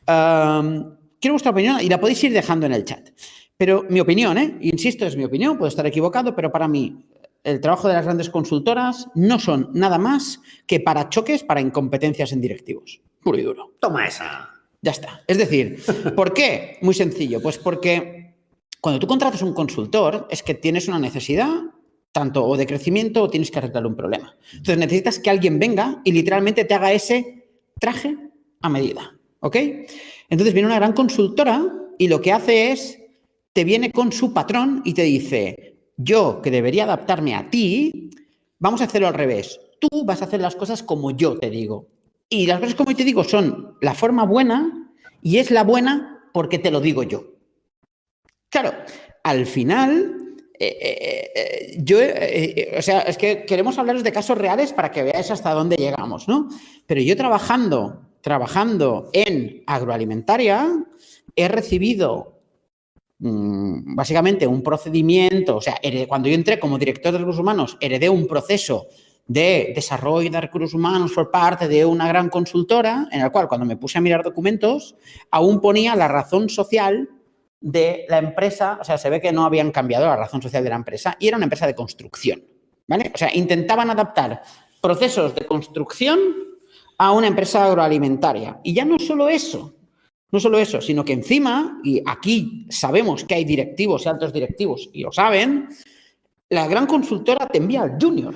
[SPEAKER 2] Quiero vuestra opinión y la podéis ir dejando en el chat. Pero mi opinión, insisto, es mi opinión, puedo estar equivocado, pero para mí el trabajo de las grandes consultoras no son nada más que parachoques para incompetencias en directivos. Puro y duro.
[SPEAKER 3] Toma esa.
[SPEAKER 2] Ya está. Es decir, ¿por qué? Muy sencillo. Pues porque cuando tú contratas un consultor es que tienes una necesidad tanto o de crecimiento o tienes que arreglar un problema. Entonces necesitas que alguien venga y literalmente te haga ese traje a medida. ¿Ok? Entonces viene una gran consultora y lo que hace es te viene con su patrón y te dice, yo que debería adaptarme a ti, vamos a hacerlo al revés. Tú vas a hacer las cosas como yo te digo. Y las cosas como yo te digo son la forma buena y es la buena porque te lo digo yo. Claro, al final o sea, es que queremos hablaros de casos reales para que veáis hasta dónde llegamos, ¿no? Pero yo trabajando en agroalimentaria, he recibido básicamente un procedimiento, o sea, cuando yo entré como director de recursos humanos, heredé un proceso de desarrollo de recursos humanos por parte de una gran consultora, en el cual cuando me puse a mirar documentos, aún ponía la razón social de la empresa, o sea, se ve que no habían cambiado la razón social de la empresa y era una empresa de construcción, ¿vale? O sea, intentaban adaptar procesos de construcción a una empresa agroalimentaria. Y ya no solo eso, sino que encima, y aquí sabemos que hay directivos y altos directivos y lo saben, la gran consultora te envía al junior.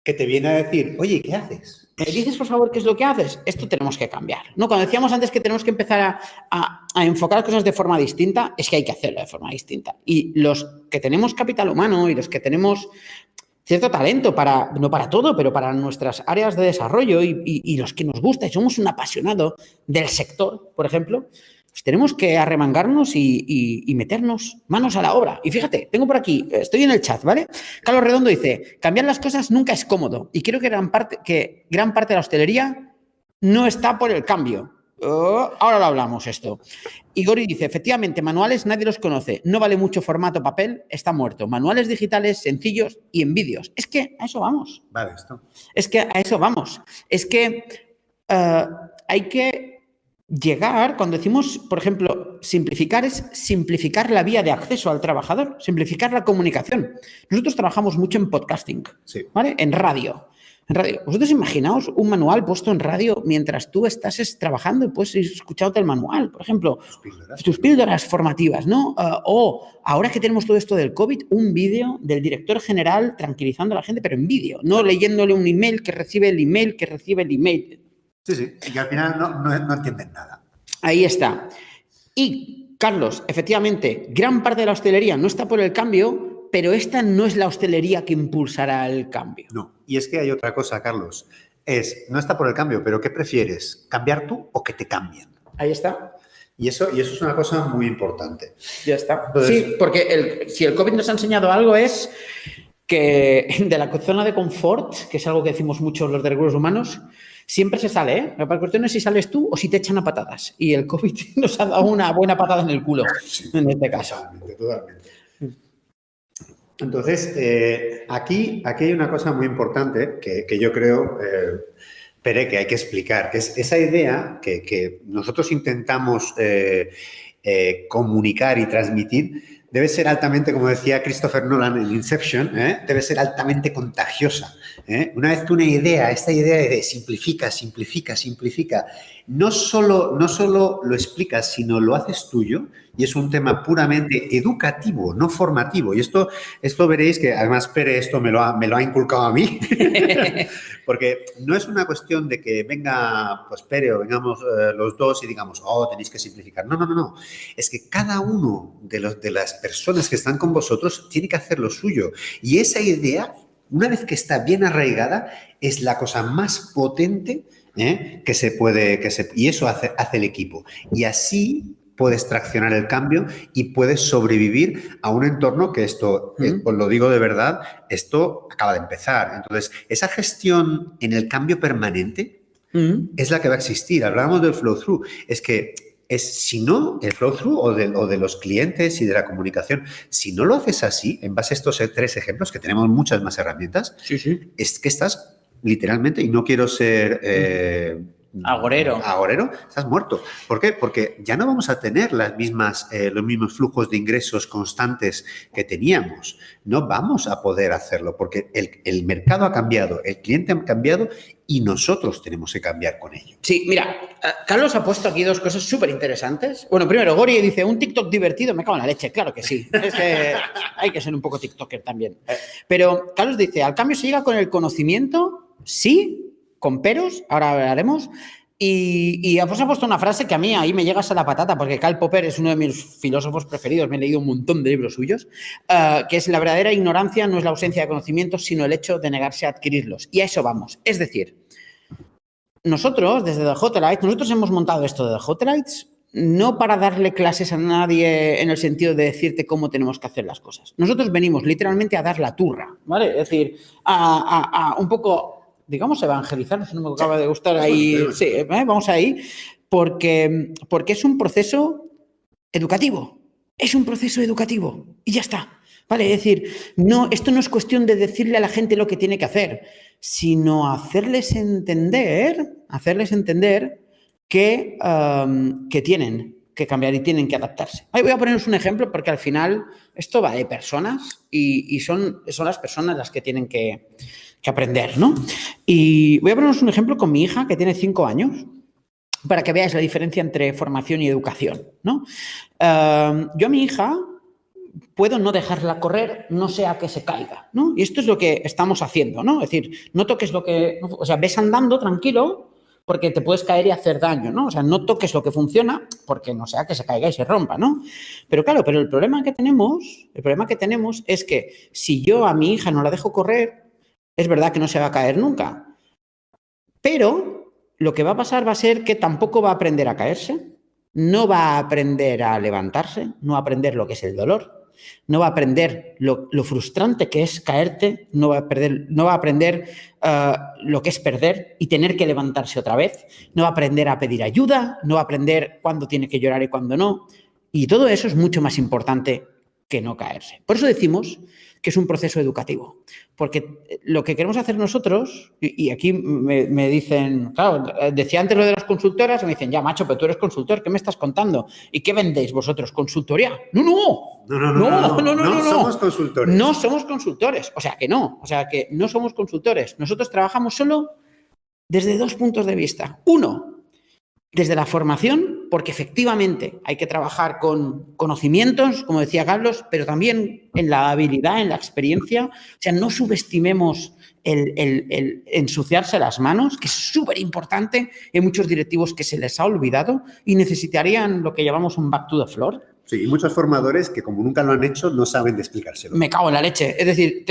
[SPEAKER 3] Que te viene a decir, oye, ¿qué haces?
[SPEAKER 2] ¿Me dices, por favor, qué es lo que haces? Esto tenemos que cambiar, ¿no? Cuando decíamos antes que tenemos que empezar a enfocar cosas de forma distinta, es que hay que hacerlo de forma distinta. Y los que tenemos capital humano y los que tenemos cierto talento no para todo, pero para nuestras áreas de desarrollo y los que nos gusta y somos un apasionado del sector, por ejemplo, pues tenemos que arremangarnos y meternos manos a la obra. Y fíjate, tengo por aquí, estoy en el chat, ¿vale? Carlos Redondo dice, cambiar las cosas nunca es cómodo y creo que gran parte de la hostelería no está por el cambio. Ahora lo hablamos esto. Igori dice, efectivamente, manuales nadie los conoce. No vale mucho formato papel, está muerto. Manuales digitales, sencillos y en vídeos. Es que a eso vamos.
[SPEAKER 3] Vale, esto.
[SPEAKER 2] Es que a eso vamos. Es que hay que llegar, cuando decimos, por ejemplo, simplificar, es simplificar la vía de acceso al trabajador, simplificar la comunicación. Nosotros trabajamos mucho en podcasting,
[SPEAKER 3] sí,
[SPEAKER 2] ¿vale? En radio. Vosotros imaginaos un manual puesto en radio mientras tú estás trabajando y puedes ir escuchándote el manual, por ejemplo, tus píldoras formativas, ¿no? O ahora que tenemos todo esto del COVID, un vídeo del director general tranquilizando a la gente, pero en vídeo, no leyéndole un email que recibe el email, que recibe el email.
[SPEAKER 3] Sí, y al final no entienden nada.
[SPEAKER 2] Ahí está. Y, Carlos, efectivamente, gran parte de la hostelería no está por el cambio, pero esta no es la hostelería que impulsará el cambio.
[SPEAKER 3] No, y es que hay otra cosa, Carlos. No está por el cambio, pero ¿qué prefieres? ¿Cambiar tú o que te cambien?
[SPEAKER 2] Ahí está.
[SPEAKER 3] Y eso es una cosa muy importante.
[SPEAKER 2] Ya está. Entonces, sí, porque si el COVID nos ha enseñado algo es que de la zona de confort, que es algo que decimos muchos los de recursos humanos, siempre se sale, ¿eh? La cuestión es si sales tú o si te echan a patadas. Y el COVID nos ha dado una buena patada en el culo, sí, en este caso.
[SPEAKER 3] Totalmente. Entonces, aquí hay una cosa muy importante que yo creo, Pere, que hay que explicar, que es esa idea que nosotros intentamos comunicar y transmitir, debe ser altamente, como decía Christopher Nolan en Inception, debe ser altamente contagiosa. Una vez que esta idea de simplifica, no solo lo explicas, sino lo haces tuyo, y es un tema puramente educativo, no formativo. Y esto veréis que, además, Pere, esto me lo ha inculcado a mí, porque no es una cuestión de que venga pues Pere o vengamos los dos y digamos, tenéis que simplificar. No. Es que cada uno de las personas que están con vosotros tiene que hacer lo suyo. Y esa idea, una vez que está bien arraigada, es la cosa más potente que se puede, y eso hace el equipo. Y así puedes traccionar el cambio y puedes sobrevivir a un entorno que esto, os lo digo de verdad, esto acaba de empezar. Entonces, esa gestión en el cambio permanente es la que va a existir. Hablábamos del flow-through. Es que si no, el flow-through o de los clientes y de la comunicación, si no lo haces así, en base a estos 3 ejemplos, que tenemos muchas más herramientas, es que estás literalmente, y no quiero ser agorero, estás muerto. ¿Por qué? Porque ya no vamos a tener los mismos flujos de ingresos constantes que teníamos. No vamos a poder hacerlo porque el mercado ha cambiado, el cliente ha cambiado y nosotros tenemos que cambiar con ello.
[SPEAKER 2] Sí, mira, Carlos ha puesto aquí 2 cosas súper interesantes. Bueno, primero, Gori dice, un TikTok divertido, me cago en la leche. Claro que sí. Es que hay que ser un poco TikToker también. Pero Carlos dice, ¿al cambio se llega con el conocimiento? Sí, con peros, ahora hablaremos. Y pues ha puesto una frase que a mí ahí me llega hasta la patata, porque Karl Popper es uno de mis filósofos preferidos, me he leído un montón de libros suyos, que es: la verdadera ignorancia no es la ausencia de conocimientos, sino el hecho de negarse a adquirirlos. Y a eso vamos. Es decir, nosotros, desde The Hotelites, nosotros hemos montado esto de The Hotelites no para darle clases a nadie en el sentido de decirte cómo tenemos que hacer las cosas. Nosotros venimos literalmente a dar la turra, ¿vale? Es decir, a un poco, digamos, evangelizar, no sé, no me acaba de gustar ahí, sí, vamos ahí, porque es un proceso educativo, es un proceso educativo y ya está, ¿vale? Es decir, no, esto no es cuestión de decirle a la gente lo que tiene que hacer, sino hacerles entender que tienen que cambiar y tienen que adaptarse. Ahí voy a poneros un ejemplo porque al final esto va de personas y son las personas las que tienen que aprender, ¿no? Y voy a poneros un ejemplo con mi hija que tiene 5 años para que veáis la diferencia entre formación y educación, ¿no? Yo a mi hija puedo no dejarla correr, no sea que se caiga, ¿no? Y esto es lo que estamos haciendo, ¿no? Es decir, no toques lo que... O sea, ves andando tranquilo porque te puedes caer y hacer daño, ¿no? O sea, no toques lo que funciona porque no sea que se caiga y se rompa, ¿no? Pero claro, el problema que tenemos es que si yo a mi hija no la dejo correr, es verdad que no se va a caer nunca. Pero lo que va a pasar va a ser que tampoco va a aprender a caerse, no va a aprender a levantarse, no va a aprender lo que es el dolor, no va a aprender lo frustrante que es caerte, no va a aprender lo que es perder y tener que levantarse otra vez, no va a aprender a pedir ayuda, no va a aprender cuándo tiene que llorar y cuándo no. Y todo eso es mucho más importante que no caerse. Por eso decimos que es un proceso educativo, porque lo que queremos hacer nosotros, y aquí me dicen, claro, decía antes lo de las consultoras, me dicen, ya macho, pero tú eres consultor, ¿qué me estás contando? ¿Y qué vendéis vosotros? ¿Consultoría? No,
[SPEAKER 3] somos consultores.
[SPEAKER 2] No somos consultores, o sea que no somos consultores. Nosotros trabajamos solo desde 2 puntos de vista. Uno, desde la formación, porque efectivamente hay que trabajar con conocimientos, como decía Carlos, pero también en la habilidad, en la experiencia. O sea, no subestimemos el ensuciarse las manos, que es súper importante. Hay muchos directivos que se les ha olvidado y necesitarían lo que llamamos un back to the floor.
[SPEAKER 3] Sí, y muchos formadores que como nunca lo han hecho no saben de explicárselo.
[SPEAKER 2] Me cago en la leche. Es decir,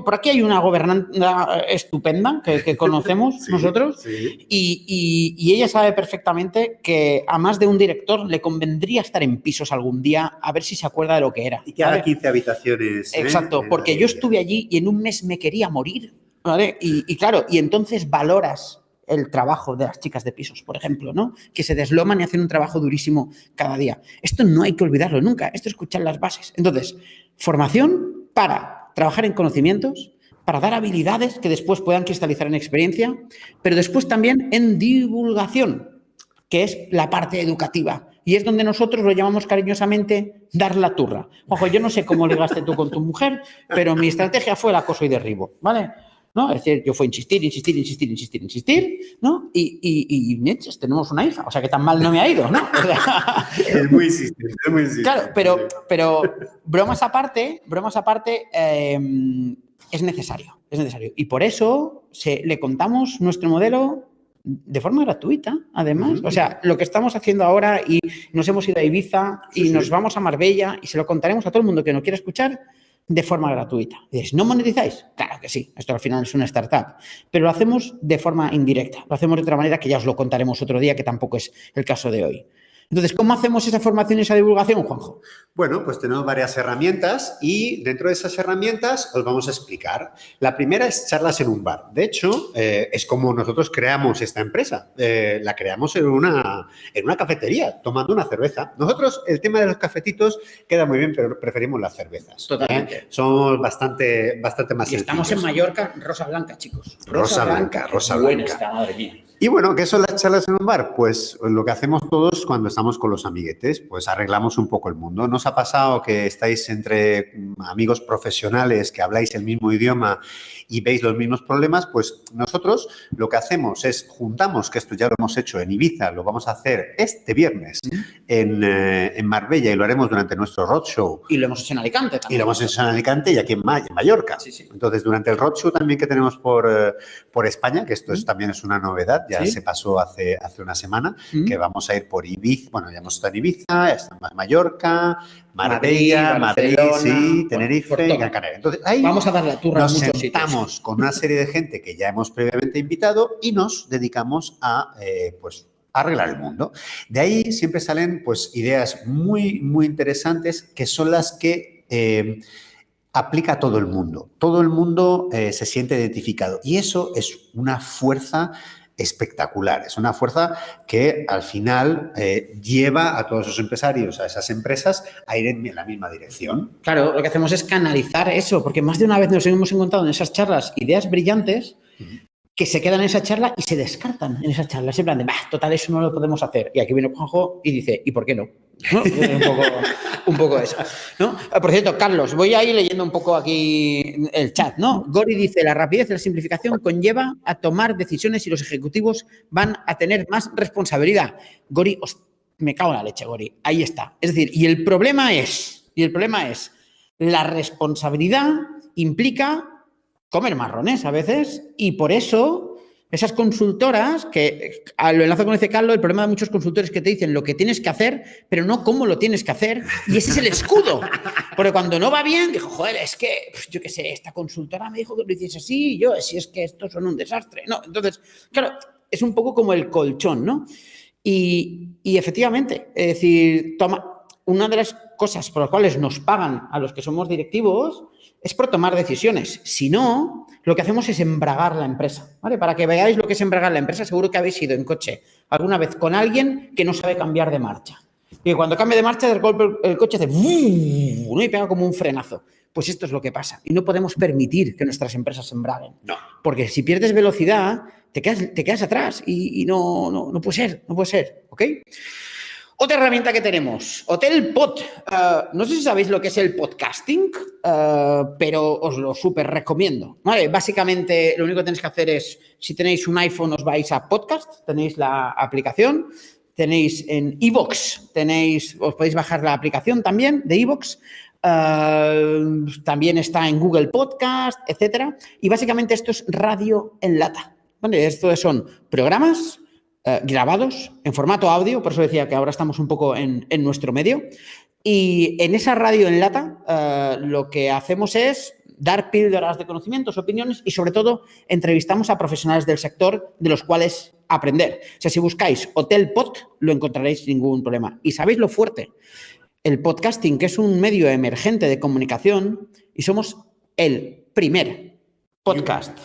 [SPEAKER 2] por aquí hay una gobernanta estupenda que conocemos sí, nosotros sí. Y ella sabe perfectamente que a más de un director le convendría estar en pisos algún día a ver si se acuerda de lo que era.
[SPEAKER 3] Y que haga 15 habitaciones.
[SPEAKER 2] Exacto, porque yo estuve allí y en un mes me quería morir, ¿vale? Y claro, y entonces valoras el trabajo de las chicas de pisos, por ejemplo, ¿no? Que se desloman y hacen un trabajo durísimo cada día. Esto no hay que olvidarlo nunca, esto es escuchar las bases. Entonces, formación para trabajar en conocimientos, para dar habilidades que después puedan cristalizar en experiencia, pero después también en divulgación, que es la parte educativa. Y es donde nosotros lo llamamos cariñosamente dar la turra. Ojo, yo no sé cómo ligaste tú con tu mujer, pero mi estrategia fue el acoso y derribo, ¿vale? ¿No? Es decir, yo fue insistir, ¿no? Y mientras tenemos una hija, o sea que tan mal no me ha ido, ¿no? O sea,
[SPEAKER 3] es muy insistente,
[SPEAKER 2] Claro, pero bromas aparte, es necesario. Y por eso le contamos nuestro modelo de forma gratuita, además. O sea, lo que estamos haciendo ahora y nos hemos ido a Ibiza y nos vamos a Marbella y se lo contaremos a todo el mundo que nos quiera escuchar de forma gratuita. Y dices, ¿no monetizáis? Claro que sí, esto al final es una startup, pero lo hacemos de forma indirecta, lo hacemos de otra manera que ya os lo contaremos otro día, que tampoco es el caso de hoy. Entonces, ¿cómo hacemos esa formación y esa divulgación, Juanjo?
[SPEAKER 3] Bueno, pues tenemos varias herramientas y dentro de esas herramientas os vamos a explicar. La primera es charlas en un bar. De hecho, es como nosotros creamos esta empresa. La creamos en una cafetería, tomando una cerveza. Nosotros, el tema de los cafetitos queda muy bien, pero preferimos las cervezas.
[SPEAKER 2] Totalmente.
[SPEAKER 3] Somos bastante más
[SPEAKER 2] y estamos en Mallorca, Rosa Blanca, chicos.
[SPEAKER 3] Rosa Blanca.
[SPEAKER 2] Buena está, madre mía.
[SPEAKER 3] Y bueno, ¿qué son las charlas en un bar? Pues lo que hacemos todos cuando estamos con los amiguetes, pues arreglamos un poco el mundo. ¿No os ha pasado que estáis entre amigos profesionales que habláis el mismo idioma y veis los mismos problemas? Pues nosotros lo que hacemos es juntamos, que esto ya lo hemos hecho en Ibiza, lo vamos a hacer este viernes en Marbella y lo haremos durante nuestro roadshow.
[SPEAKER 2] Y lo hemos hecho en Alicante también.
[SPEAKER 3] Y lo hemos hecho en Alicante y aquí en Mallorca.
[SPEAKER 2] Sí.
[SPEAKER 3] Entonces, durante el roadshow también que tenemos por España, que esto también es una novedad, ya se pasó hace una semana, que vamos a ir por Ibiza. Bueno, ya hemos estado en Ibiza, estamos en Mallorca, Marbella, Madrid, sí, Tenerife y Gran Canaria. Entonces, ahí
[SPEAKER 2] vamos a dar la turra
[SPEAKER 3] nos
[SPEAKER 2] en muchos
[SPEAKER 3] sentamos
[SPEAKER 2] sitios.
[SPEAKER 3] con una serie de gente que ya hemos previamente invitado y nos dedicamos a, arreglar el mundo. De ahí siempre salen pues ideas muy, muy interesantes que son las que aplica a todo el mundo. Todo el mundo se siente identificado y eso es una fuerza espectacular. Es una fuerza que al final lleva a todos esos empresarios, a esas empresas, a ir en la misma dirección.
[SPEAKER 2] Claro, lo que hacemos es canalizar eso, porque más de una vez nos hemos encontrado en esas charlas ideas brillantes que se quedan en esa charla y se descartan en esa charla. En plan de, total, eso no lo podemos hacer. Y aquí viene Juanjo y dice, ¿y por qué no? ¿No? un poco eso, ¿no? Por cierto, Carlos, voy a ir leyendo un poco aquí el chat, ¿no? Gori dice, la rapidez y la simplificación conlleva a tomar decisiones y los ejecutivos van a tener más responsabilidad. Gori, me cago en la leche, Gori. Ahí está. Es decir, y el problema es, la responsabilidad implica comer marrones a veces y por eso esas consultoras, que lo enlazo con ese Carlos, el problema de muchos consultores que te dicen lo que tienes que hacer, pero no cómo lo tienes que hacer, y ese es el escudo. Porque cuando no va bien, dijo, joder, es que, yo qué sé, esta consultora me dijo que lo hiciese así, y yo, si es que estos son un desastre. No, entonces, claro, es un poco como el colchón, ¿no? Y efectivamente, es decir, una de las cosas por las cuales nos pagan a los que somos directivos es por tomar decisiones. Si no, lo que hacemos es embragar la empresa, ¿vale? Para que veáis lo que es embragar la empresa, seguro que habéis ido en coche alguna vez con alguien que no sabe cambiar de marcha. Y cuando cambia de marcha, de golpe el coche hace ¿no? Y pega como un frenazo. Pues esto es lo que pasa. Y no podemos permitir que nuestras empresas embraguen. No. Porque si pierdes velocidad, te quedas atrás y no puede ser, ¿ok? Otra herramienta que tenemos, Hotel Pod. No sé si sabéis lo que es el podcasting, pero os lo súper recomiendo. ¿Vale? Básicamente, lo único que tenéis que hacer es, si tenéis un iPhone, os vais a Podcast, tenéis la aplicación, tenéis en iVoox, os podéis bajar la aplicación también de iVoox. También está en Google Podcast, etcétera. Y básicamente esto es radio en lata. ¿Vale? Esto son programas grabados en formato audio, por eso decía que ahora estamos un poco en nuestro medio. Y en esa radio en lata lo que hacemos es dar píldoras de conocimientos, opiniones y sobre todo entrevistamos a profesionales del sector de los cuales aprender. O sea, si buscáis Hotel Pod lo encontraréis sin ningún problema. Y ¿sabéis lo fuerte? El podcasting, que es un medio emergente de comunicación y somos el primer podcast,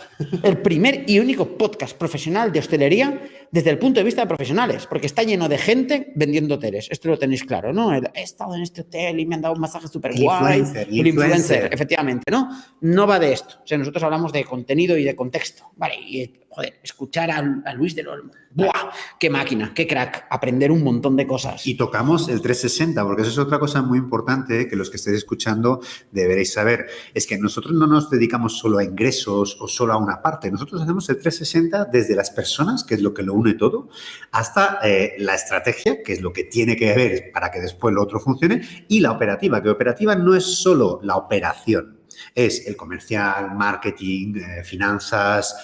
[SPEAKER 2] el primer y único podcast profesional de hostelería desde el punto de vista de profesionales, porque está lleno de gente vendiendo hoteles. Esto lo tenéis claro, ¿no? He estado en este hotel y me han dado un masaje súper guay. El influencer, efectivamente, ¿no? No va de esto. O sea, nosotros hablamos de contenido y de contexto. Vale, y joder, escuchar a Luis del Olmo. ¡Buah! ¡Qué máquina! ¡Qué crack! Aprender un montón de cosas.
[SPEAKER 3] Y tocamos el 360, porque eso es otra cosa muy importante que los que estéis escuchando deberéis saber. Es que nosotros no nos dedicamos solo a ingresos o solo a una parte. Nosotros hacemos el 360 desde las personas, que es lo que lo une todo, hasta la estrategia, que es lo que tiene que ver para que después lo otro funcione, y la operativa, que operativa no es solo la operación. Es el comercial, marketing, finanzas,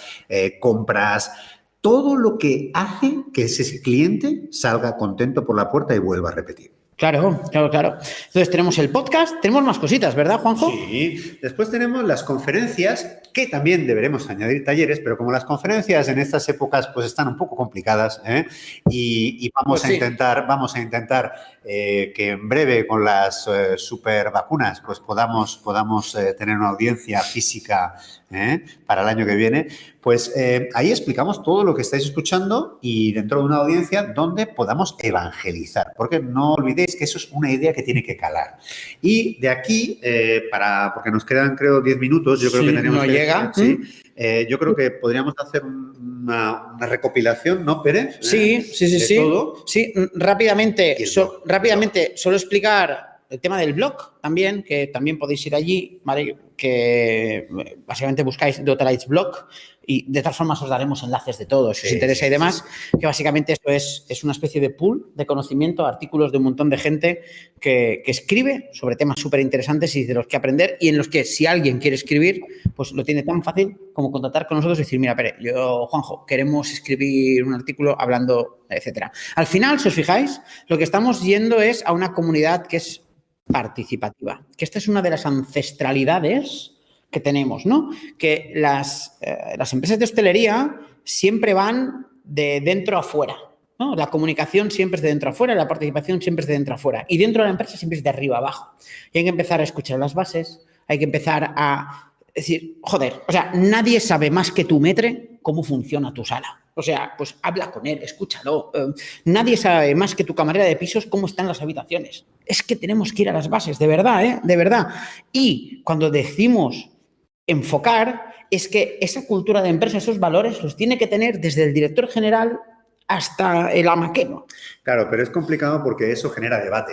[SPEAKER 3] compras, todo lo que hace que ese cliente salga contento por la puerta y vuelva a repetir.
[SPEAKER 2] Claro. Entonces tenemos el podcast, tenemos más cositas, ¿verdad, Juanjo?
[SPEAKER 3] Sí. Después tenemos las conferencias, que también deberemos añadir talleres, pero como las conferencias en estas épocas pues están un poco complicadas, y vamos a intentar que en breve con las super vacunas pues podamos tener una audiencia física para el año que viene, pues ahí explicamos todo lo que estáis escuchando y dentro de una audiencia donde podamos evangelizar, porque no olvidéis que eso es una idea que tiene que calar. Y de aquí, porque nos quedan creo 10 minutos, yo creo que tenemos que...
[SPEAKER 2] llega.
[SPEAKER 3] Sí, yo creo que podríamos hacer una recopilación, ¿no, Pérez?
[SPEAKER 2] Sí.
[SPEAKER 3] Todo.
[SPEAKER 2] Sí, rápidamente, solo explicar el tema del blog también, que también podéis ir allí, ¿vale? Que básicamente buscáis The Hotelites Blog y de todas formas os daremos enlaces de todo, si os interesa y demás, que básicamente esto es una especie de pool de conocimiento, artículos de un montón de gente que escribe sobre temas súper interesantes y de los que aprender y en los que si alguien quiere escribir, pues lo tiene tan fácil como contactar con nosotros y decir, mira, Pere, yo, Juanjo, queremos escribir un artículo hablando, etcétera. Al final, si os fijáis, lo que estamos yendo es a una comunidad que es participativa, que esta es una de las ancestralidades que tenemos, ¿no? Que las empresas de hostelería siempre van de dentro a fuera, ¿no? La comunicación siempre es de dentro a fuera, la participación siempre es de dentro a fuera. Y dentro de la empresa siempre es de arriba a abajo. Y hay que empezar a escuchar las bases, hay que empezar a decir, joder, o sea, nadie sabe más que tu metre cómo funciona tu sala. O sea, pues habla con él, escúchalo. Nadie sabe más que tu camarera de pisos cómo están las habitaciones. Es que tenemos que ir a las bases, de verdad, ¿eh? De verdad. Y cuando decimos enfocar, es que esa cultura de empresa, esos valores, los tiene que tener desde el director general hasta el amaquero.
[SPEAKER 3] Claro, pero es complicado porque eso genera debate.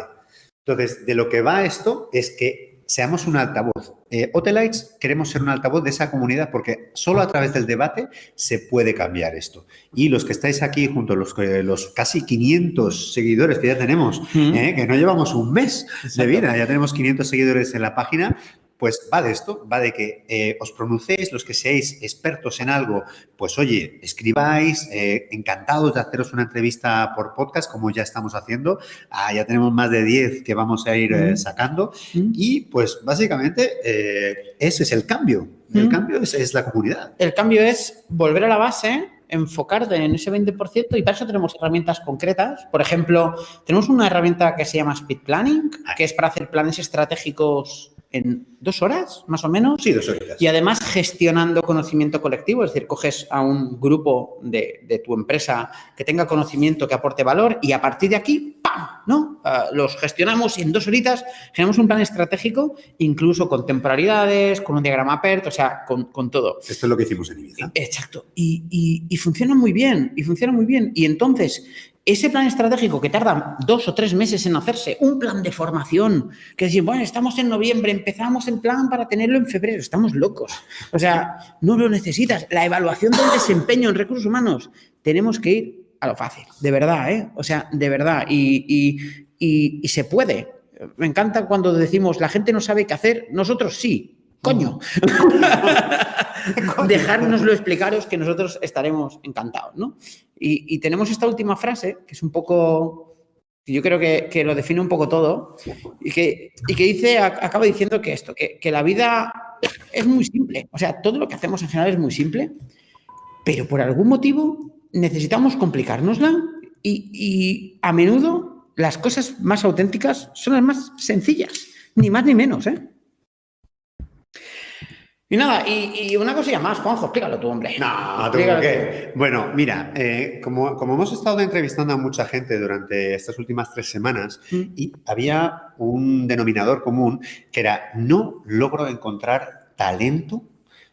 [SPEAKER 3] Entonces, de lo que va esto es que seamos un altavoz. Hotelites queremos ser un altavoz de esa comunidad porque solo a través del debate se puede cambiar esto. Y los que estáis aquí junto a los casi 500 seguidores que ya tenemos, que no llevamos un mes de vida, ya tenemos 500 seguidores en la página, pues va de esto, va de que os pronunciéis, los que seáis expertos en algo, pues oye, escribáis, encantados de haceros una entrevista por podcast, como ya estamos haciendo. Ya tenemos más de 10 que vamos a ir sacando. Y pues básicamente ese es el cambio. El cambio es la comunidad.
[SPEAKER 2] El cambio es volver a la base, enfocarte en ese 20% y para eso tenemos herramientas concretas. Por ejemplo, tenemos una herramienta que se llama Speed Planning, que es para hacer planes estratégicos en 2 horas, más o menos.
[SPEAKER 3] Sí, 2 horas.
[SPEAKER 2] Y además gestionando conocimiento colectivo, es decir, coges a un grupo de tu empresa que tenga conocimiento, que aporte valor y a partir de aquí, ¡pam!, ¿no? Los gestionamos y en 2 horitas generamos un plan estratégico, incluso con temporalidades, con un diagrama PERT, o sea, con todo.
[SPEAKER 3] Esto es lo que hicimos en Ibiza.
[SPEAKER 2] Exacto. Y funciona muy bien, Y entonces, ese plan estratégico que tarda 2 o 3 meses en hacerse, un plan de formación, que decir, bueno, estamos en noviembre, empezamos el plan para tenerlo en febrero, estamos locos. O sea, no lo necesitas. La evaluación del desempeño en recursos humanos, tenemos que ir a lo fácil, de verdad, ¿eh? O sea, de verdad. Y se puede. Me encanta cuando decimos, la gente no sabe qué hacer, nosotros sí. Coño. Dejárnoslo explicaros que nosotros estaremos encantados, ¿no? Y tenemos esta última frase, que es un poco, yo creo que lo define un poco todo, y que dice, acaba diciendo que esto, que la vida es muy simple. O sea, todo lo que hacemos en general es muy simple, pero por algún motivo necesitamos complicárnosla y a menudo las cosas más auténticas son las más sencillas, ni más ni menos, ¿eh? Y nada, y una cosilla más, Juanjo, explícalo tú, hombre.
[SPEAKER 3] No, tengo que. Bueno, mira, como hemos estado entrevistando a mucha gente durante estas últimas 3 semanas, y había un denominador común que era no logro encontrar talento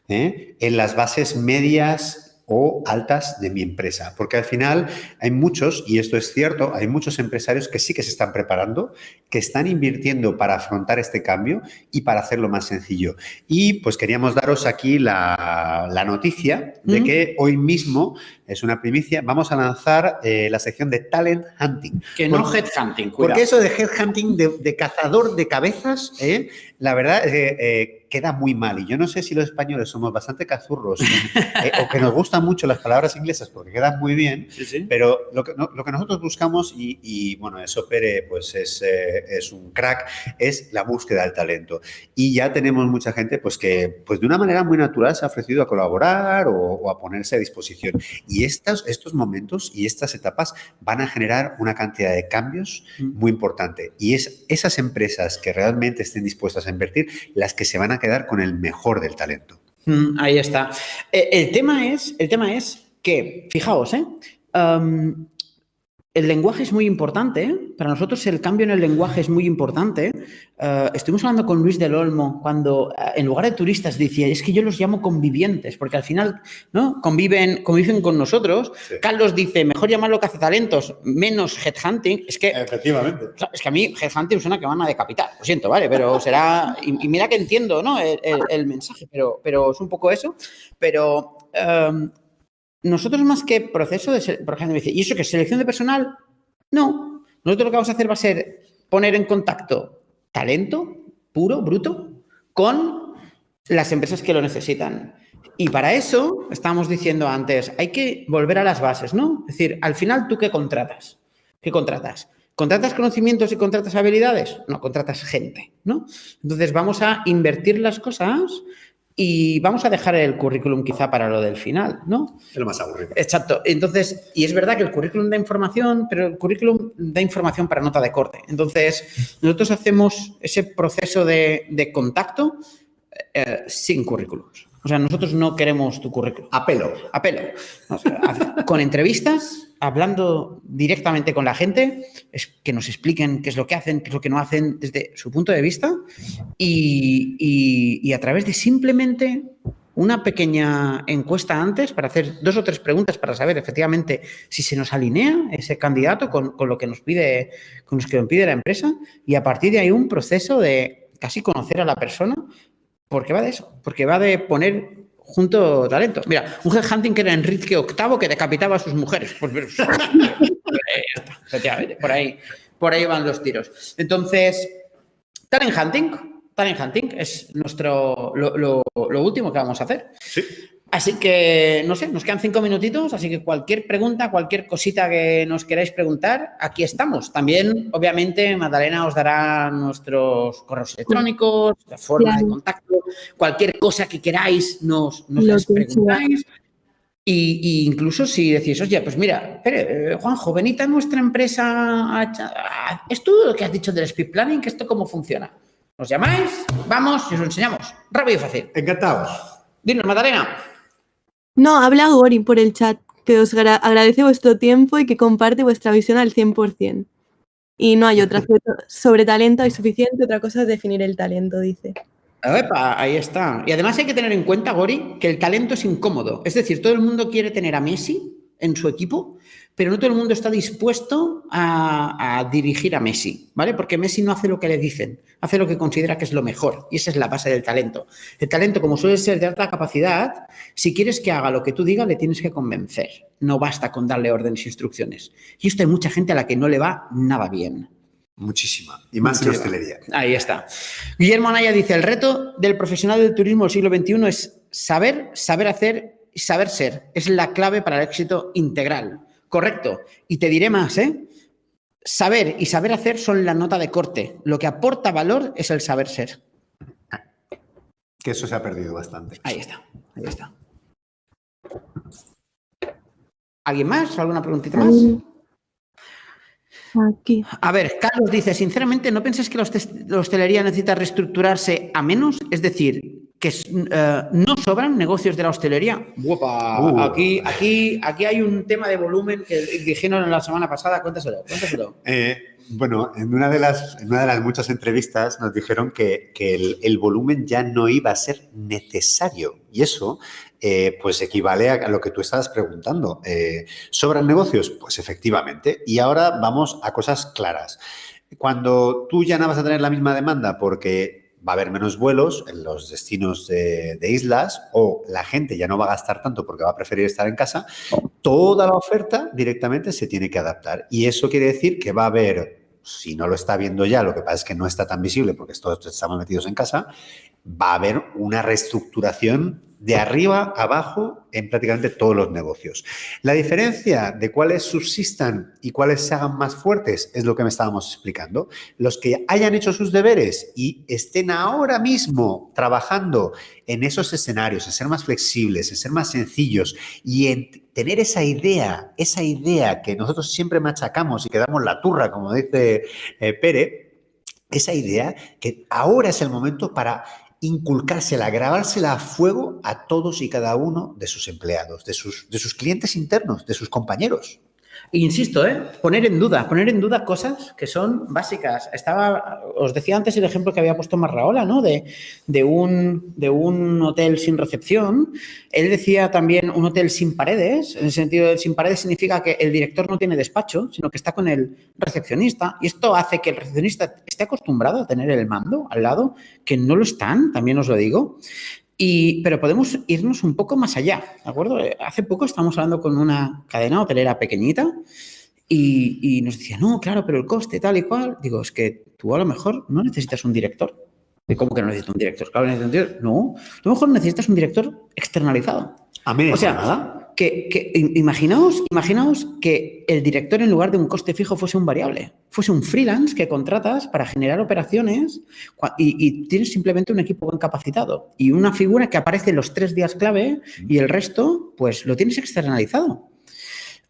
[SPEAKER 3] en las bases medias o altas de mi empresa, porque al final hay muchos, y esto es cierto, hay muchos empresarios que sí que se están preparando, que están invirtiendo para afrontar este cambio y para hacerlo más sencillo. Y pues queríamos daros aquí la noticia de que hoy mismo, es una primicia, vamos a lanzar la sección de Talent Hunting.
[SPEAKER 2] Que no Headhunting, cuidado.
[SPEAKER 3] Porque eso de Headhunting, de cazador de cabezas, la verdad queda muy mal. Y yo no sé si los españoles somos bastante cazurros o que nos gustan mucho las palabras inglesas porque quedan muy bien, sí. Pero lo que nosotros buscamos, y bueno, eso Pere pues es un crack, es la búsqueda del talento. Y ya tenemos mucha gente pues que pues de una manera muy natural se ha ofrecido a colaborar o a ponerse a disposición. Y estos momentos y estas etapas van a generar una cantidad de cambios muy importante. Y es esas empresas que realmente estén dispuestas a invertir las que se van a quedar con el mejor del talento.
[SPEAKER 2] Ahí está. El tema es que, fijaos, el lenguaje es muy importante, ¿eh? Para nosotros el cambio en el lenguaje es muy importante. Estuvimos hablando con Luis del Olmo cuando en lugar de turistas decía, es que yo los llamo convivientes, porque al final, ¿no?, conviven con nosotros. Sí. Carlos dice, mejor llamarlo cazatalentos, menos headhunting. Es que,
[SPEAKER 3] efectivamente.
[SPEAKER 2] Es que a mí headhunting suena que van a decapitar, lo siento, ¿vale? Pero será, y mira que entiendo, ¿no?, el mensaje, pero es un poco eso. Pero nosotros más que proceso de, por ejemplo, me dice, ¿y eso qué es selección de personal? No. Nosotros lo que vamos a hacer va a ser poner en contacto talento puro, bruto, con las empresas que lo necesitan. Y para eso, estábamos diciendo antes, hay que volver a las bases, ¿no? Es decir, al final, ¿tú qué contratas? ¿Qué contratas? ¿Contratas conocimientos y contratas habilidades? No, contratas gente, ¿no? Entonces, vamos a invertir las cosas Y vamos a dejar el currículum quizá para lo del final, ¿no?
[SPEAKER 3] Es lo más aburrido.
[SPEAKER 2] Exacto. Entonces, y es verdad que el currículum da información, pero el currículum da información para nota de corte. Entonces, nosotros hacemos ese proceso de contacto sin currículums. O sea, nosotros no queremos tu currículum.
[SPEAKER 3] A pelo.
[SPEAKER 2] A pelo. O sea, con entrevistas, hablando directamente con la gente, que nos expliquen qué es lo que hacen, qué es lo que no hacen desde su punto de vista y a través de simplemente una pequeña encuesta antes para hacer 2 o 3 preguntas para saber efectivamente si se nos alinea ese candidato con lo que nos pide, con lo que nos pide la empresa, y a partir de ahí un proceso de casi conocer a la persona, porque va de eso, porque va de poner junto talento. Mira, un headhunting que era Enrique VIII que decapitaba a sus mujeres. Pues efectivamente, por ahí van los tiros. Entonces, talent hunting es lo último que vamos a hacer.
[SPEAKER 3] Sí.
[SPEAKER 2] Así que, no sé, nos quedan 5 minutitos, así que cualquier pregunta, cualquier cosita que nos queráis preguntar, aquí estamos. También, obviamente, Magdalena os dará nuestros correos electrónicos, la forma de contacto, cualquier cosa que queráis nos las preguntáis. Y incluso si decís, oye, pues mira, Juanjo, venid a nuestra empresa, ¿es tú lo que has dicho del speed planning? ¿Que esto cómo funciona? Nos llamáis, vamos y os lo enseñamos. Rápido y fácil.
[SPEAKER 3] Encantados.
[SPEAKER 2] Dinos, Magdalena.
[SPEAKER 1] No, habla Gori por el chat, que os agradece vuestro tiempo y que comparte vuestra visión al 100%. Y no hay otra. Sobre talento hay suficiente, otra cosa es definir el talento, dice.
[SPEAKER 2] Epa, ahí está. Y además hay que tener en cuenta, Gori, que el talento es incómodo. Es decir, todo el mundo quiere tener a Messi en su equipo, pero no todo el mundo está dispuesto a dirigir a Messi, ¿vale? Porque Messi no hace lo que le dicen, hace lo que considera que es lo mejor, y esa es la base del talento. El talento, como suele ser de alta capacidad, si quieres que haga lo que tú digas, le tienes que convencer. No basta con darle órdenes e instrucciones. Y esto hay mucha gente a la que no le va nada bien.
[SPEAKER 3] Muchísima. Y más en hostelería.
[SPEAKER 2] Ahí está. Guillermo Anaya dice, el reto del profesional del turismo del siglo XXI es saber hacer y saber ser. Es la clave para el éxito integral. Correcto. Y te diré más, ¿eh? Saber y saber hacer son la nota de corte. Lo que aporta valor es el saber ser.
[SPEAKER 3] Que eso se ha perdido bastante.
[SPEAKER 2] Ahí está. Ahí está. ¿Alguien más? ¿Alguna preguntita más?
[SPEAKER 1] Aquí.
[SPEAKER 2] A ver, Carlos dice, sinceramente, ¿no pensáis que la hostelería necesita reestructurarse a menos? Es decir, que no sobran negocios de la hostelería. ¡Guapa! Aquí hay un tema de volumen que dijeron la semana pasada. Cuéntaselo.
[SPEAKER 3] Bueno, en una de las muchas entrevistas nos dijeron que el volumen ya no iba a ser necesario. Y eso, pues equivale a lo que tú estabas preguntando. ¿Sobran negocios? Pues efectivamente. Y ahora vamos a cosas claras. Cuando tú ya no vas a tener la misma demanda porque va a haber menos vuelos en los destinos de islas o la gente ya no va a gastar tanto porque va a preferir estar en casa, toda la oferta directamente se tiene que adaptar. Y eso quiere decir que va a haber, si no lo está viendo ya, lo que pasa es que no está tan visible porque todos estamos metidos en casa, va a haber una reestructuración de arriba a abajo en prácticamente todos los negocios. La diferencia de cuáles subsistan y cuáles se hagan más fuertes es lo que me estábamos explicando. Los que hayan hecho sus deberes y estén ahora mismo trabajando en esos escenarios, en ser más flexibles, en ser más sencillos y en tener esa idea que nosotros siempre machacamos y que damos la turra, como dice Pere, esa idea que ahora es el momento para inculcársela, grabársela a fuego a todos y cada uno de sus empleados, de sus clientes internos, de sus compañeros.
[SPEAKER 2] Insisto, poner en duda cosas que son básicas. Os decía antes el ejemplo que había puesto Marraola, ¿no? De un hotel sin recepción. Él decía también un hotel sin paredes. En el sentido de sin paredes significa que el director no tiene despacho, sino que está con el recepcionista. Y esto hace que el recepcionista esté acostumbrado a tener el mando al lado, que no lo están, también os lo digo. Pero podemos irnos un poco más allá, ¿de acuerdo? Hace poco estábamos hablando con una cadena hotelera pequeñita y nos decía, no, claro, pero el coste tal y cual. Digo, es que tú a lo mejor no necesitas un director. ¿Cómo que no necesitas un director? Claro, necesitas un director. No, tú a lo mejor necesitas un director externalizado.
[SPEAKER 3] A media
[SPEAKER 2] jornada. Imaginaos que el director, en lugar de un coste fijo, fuese un variable, fuese un freelance que contratas para generar operaciones y tienes simplemente un equipo bien capacitado y una figura que aparece los 3 días clave y el resto, pues lo tienes externalizado.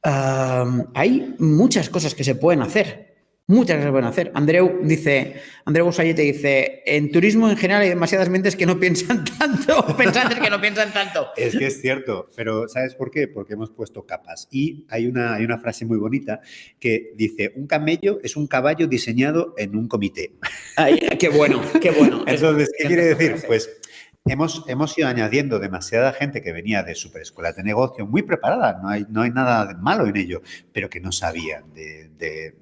[SPEAKER 2] Hay muchas cosas que se pueden hacer. Muchas cosas se pueden hacer. Andreu Busallete dice, en turismo en general hay demasiadas mentes que no piensan tanto, pensantes que no piensan tanto.
[SPEAKER 3] Es que es cierto, pero ¿sabes por qué? Porque hemos puesto capas. Y hay una frase muy bonita que dice, un camello es un caballo diseñado en un comité.
[SPEAKER 2] Ay, qué bueno, qué bueno.
[SPEAKER 3] Entonces, ¿qué quiere decir? Pues hemos ido añadiendo demasiada gente que venía de superescuelas de negocio muy preparada, no hay nada de malo en ello, pero que no sabían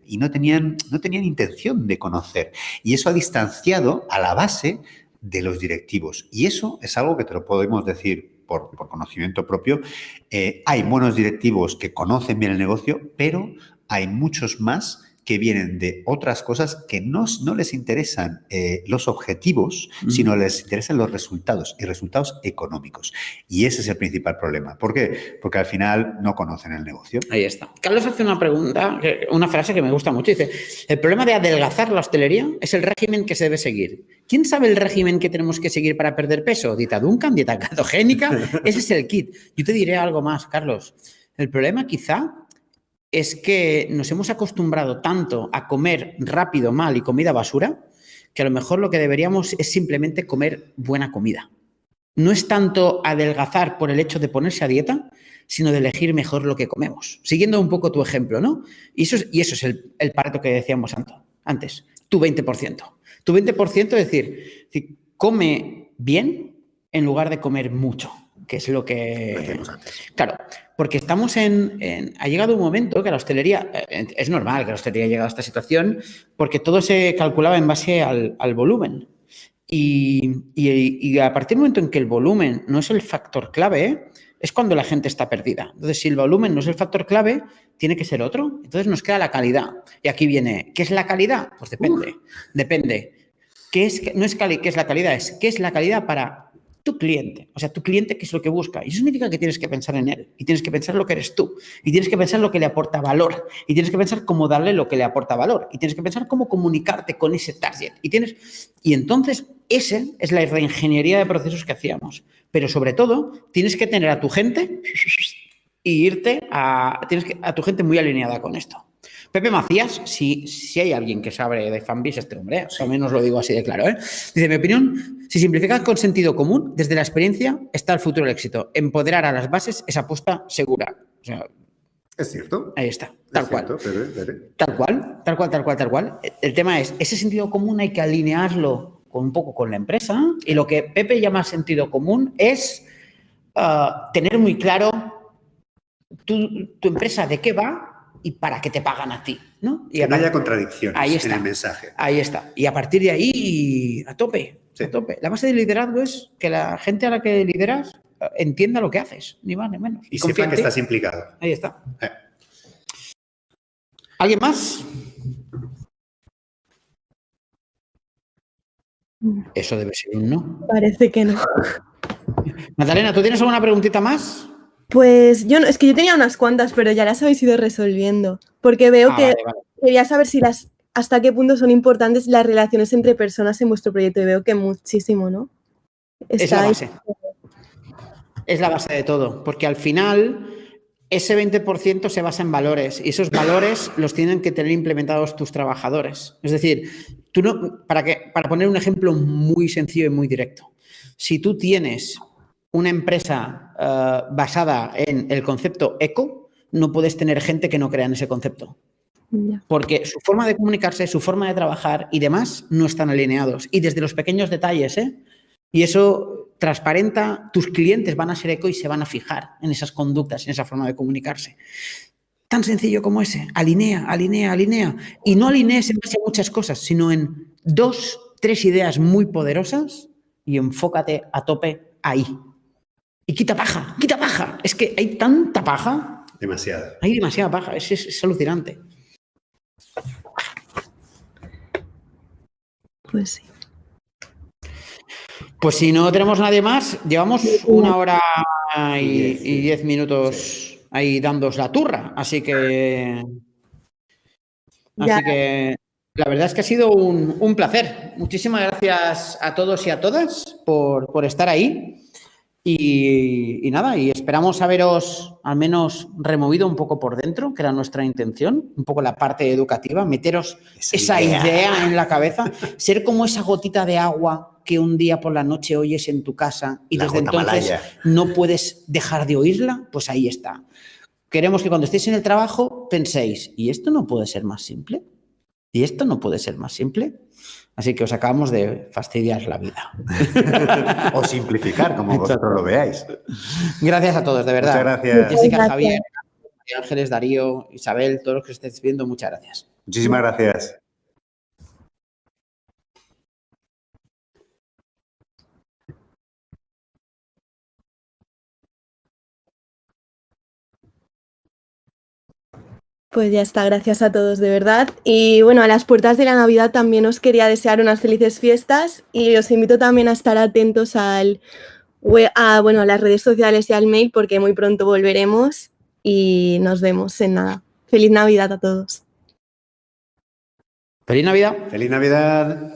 [SPEAKER 3] y no tenían intención de conocer. Y eso ha distanciado a la base de los directivos. Y eso es algo que te lo podemos decir por conocimiento propio. Hay buenos directivos que conocen bien el negocio, pero hay muchos más que vienen de otras cosas que no les interesan los objetivos, sino les interesan los resultados y resultados económicos. Y ese es el principal problema. ¿Por qué? Porque al final no conocen el negocio.
[SPEAKER 2] Ahí está. Carlos hace una pregunta, una frase que me gusta mucho. Dice, el problema de adelgazar la hostelería es el régimen que se debe seguir. ¿Quién sabe el régimen que tenemos que seguir para perder peso? ¿Dieta Duncan? ¿Dieta ketogénica? Ese es el kit. Yo te diré algo más, Carlos. El problema quizá es que nos hemos acostumbrado tanto a comer rápido, mal y comida basura, que a lo mejor lo que deberíamos es simplemente comer buena comida. No es tanto adelgazar por el hecho de ponerse a dieta, sino de elegir mejor lo que comemos. Siguiendo un poco tu ejemplo, ¿no? Y eso es el Pareto que decíamos antes. Tu 20%. Tu 20% es decir, come bien en lugar de comer mucho, que es lo que
[SPEAKER 3] hacíamos antes.
[SPEAKER 2] Claro, porque estamos ha llegado un momento que la hostelería, es normal que la hostelería haya llegado a esta situación, porque todo se calculaba en base al volumen. Y a partir del momento en que el volumen no es el factor clave, es cuando la gente está perdida. Entonces, si el volumen no es el factor clave, tiene que ser otro. Entonces nos queda la calidad. Y aquí viene, ¿qué es la calidad? Pues depende. Depende. ¿Qué es la calidad? Es ¿qué es la calidad para tu cliente? O sea, tu cliente, ¿qué es lo que busca? Y eso significa que tienes que pensar en él. Y tienes que pensar lo que eres tú. Y tienes que pensar lo que le aporta valor. Y tienes que pensar cómo darle lo que le aporta valor. Y tienes que pensar cómo comunicarte con ese target. Y entonces, esa es la reingeniería de procesos que hacíamos. Pero sobre todo, tienes que tener a tu gente y irte a tu gente muy alineada con esto. Pepe Macías, si hay alguien que sabe de Fanbis, este hombre, también os lo digo así de claro, ¿eh? Dice, mi opinión, si simplificas con sentido común, desde la experiencia está el futuro del éxito. Empoderar a las bases es apuesta segura. O sea,
[SPEAKER 3] es cierto.
[SPEAKER 2] Ahí está, tal cual.
[SPEAKER 3] Cierto,
[SPEAKER 2] Tal cual. El tema es, ese sentido común hay que alinearlo un poco con la empresa, y lo que Pepe llama sentido común es tener muy claro tu empresa de qué va y para qué te pagan a ti, ¿no? Y
[SPEAKER 3] que no haya contradicciones en el mensaje.
[SPEAKER 2] Ahí está. Y a partir de ahí, a tope. La base del liderazgo es que la gente a la que lideras entienda lo que haces, ni más ni menos.
[SPEAKER 3] Y sepa que estás implicado.
[SPEAKER 2] Ahí está. ¿Alguien más? Eso debe ser un no.
[SPEAKER 1] Parece que no.
[SPEAKER 2] Magdalena, ¿tú tienes alguna preguntita más?
[SPEAKER 1] Pues yo yo tenía unas cuantas, pero ya las habéis ido resolviendo. Porque veo que
[SPEAKER 2] vale.
[SPEAKER 1] Quería saber hasta qué punto son importantes las relaciones entre personas en vuestro proyecto. Y veo que muchísimo, ¿no?
[SPEAKER 2] Es la base. Es la base de todo. Porque al final, ese 20% se basa en valores. Y esos valores los tienen que tener implementados tus trabajadores. Es decir, tú no, para poner un ejemplo muy sencillo y muy directo. Si tú tienes una empresa basada en el concepto eco, no puedes tener gente que no crea en ese concepto. Porque su forma de comunicarse, su forma de trabajar y demás no están alineados. Y desde los pequeños detalles, y eso transparenta, tus clientes van a ser eco y se van a fijar en esas conductas, en esa forma de comunicarse. Tan sencillo como ese. Alinea. Y no alinees en base a muchas cosas, sino en 2, 3 ideas muy poderosas y enfócate a tope ahí. Y quita paja. Es que hay tanta paja.
[SPEAKER 3] Demasiada.
[SPEAKER 2] Hay demasiada paja. Es alucinante.
[SPEAKER 1] Pues sí.
[SPEAKER 2] Pues si no tenemos nadie más, llevamos 1 hora y 10 minutos ahí dándos la turra. Así que la verdad es que ha sido un placer. Muchísimas gracias a todos y a todas por estar ahí. Y nada, y esperamos haberos al menos removido un poco por dentro, que era nuestra intención, un poco la parte educativa, meteros esa idea en la cabeza, ser como esa gotita de agua que un día por la noche oyes en tu casa y desde entonces no puedes dejar de oírla, pues ahí está. Queremos que cuando estéis en el trabajo penséis, ¿y esto no puede ser más simple? ¿Y esto no puede ser más simple? Así que os acabamos de fastidiar la vida.
[SPEAKER 3] O simplificar, como vosotros lo veáis.
[SPEAKER 2] Gracias a todos, de verdad.
[SPEAKER 3] Muchas gracias.
[SPEAKER 2] Jessica, Javier, Ángeles, Darío, Isabel, todos los que estéis viendo, muchas gracias.
[SPEAKER 3] Muchísimas gracias.
[SPEAKER 1] Pues ya está, gracias a todos, de verdad. Y bueno, a las puertas de la Navidad también os quería desear unas felices fiestas y os invito también a estar atentos a las redes sociales y al mail porque muy pronto volveremos y nos vemos en nada. Feliz Navidad a todos.
[SPEAKER 2] ¡Feliz Navidad!
[SPEAKER 3] ¡Feliz Navidad!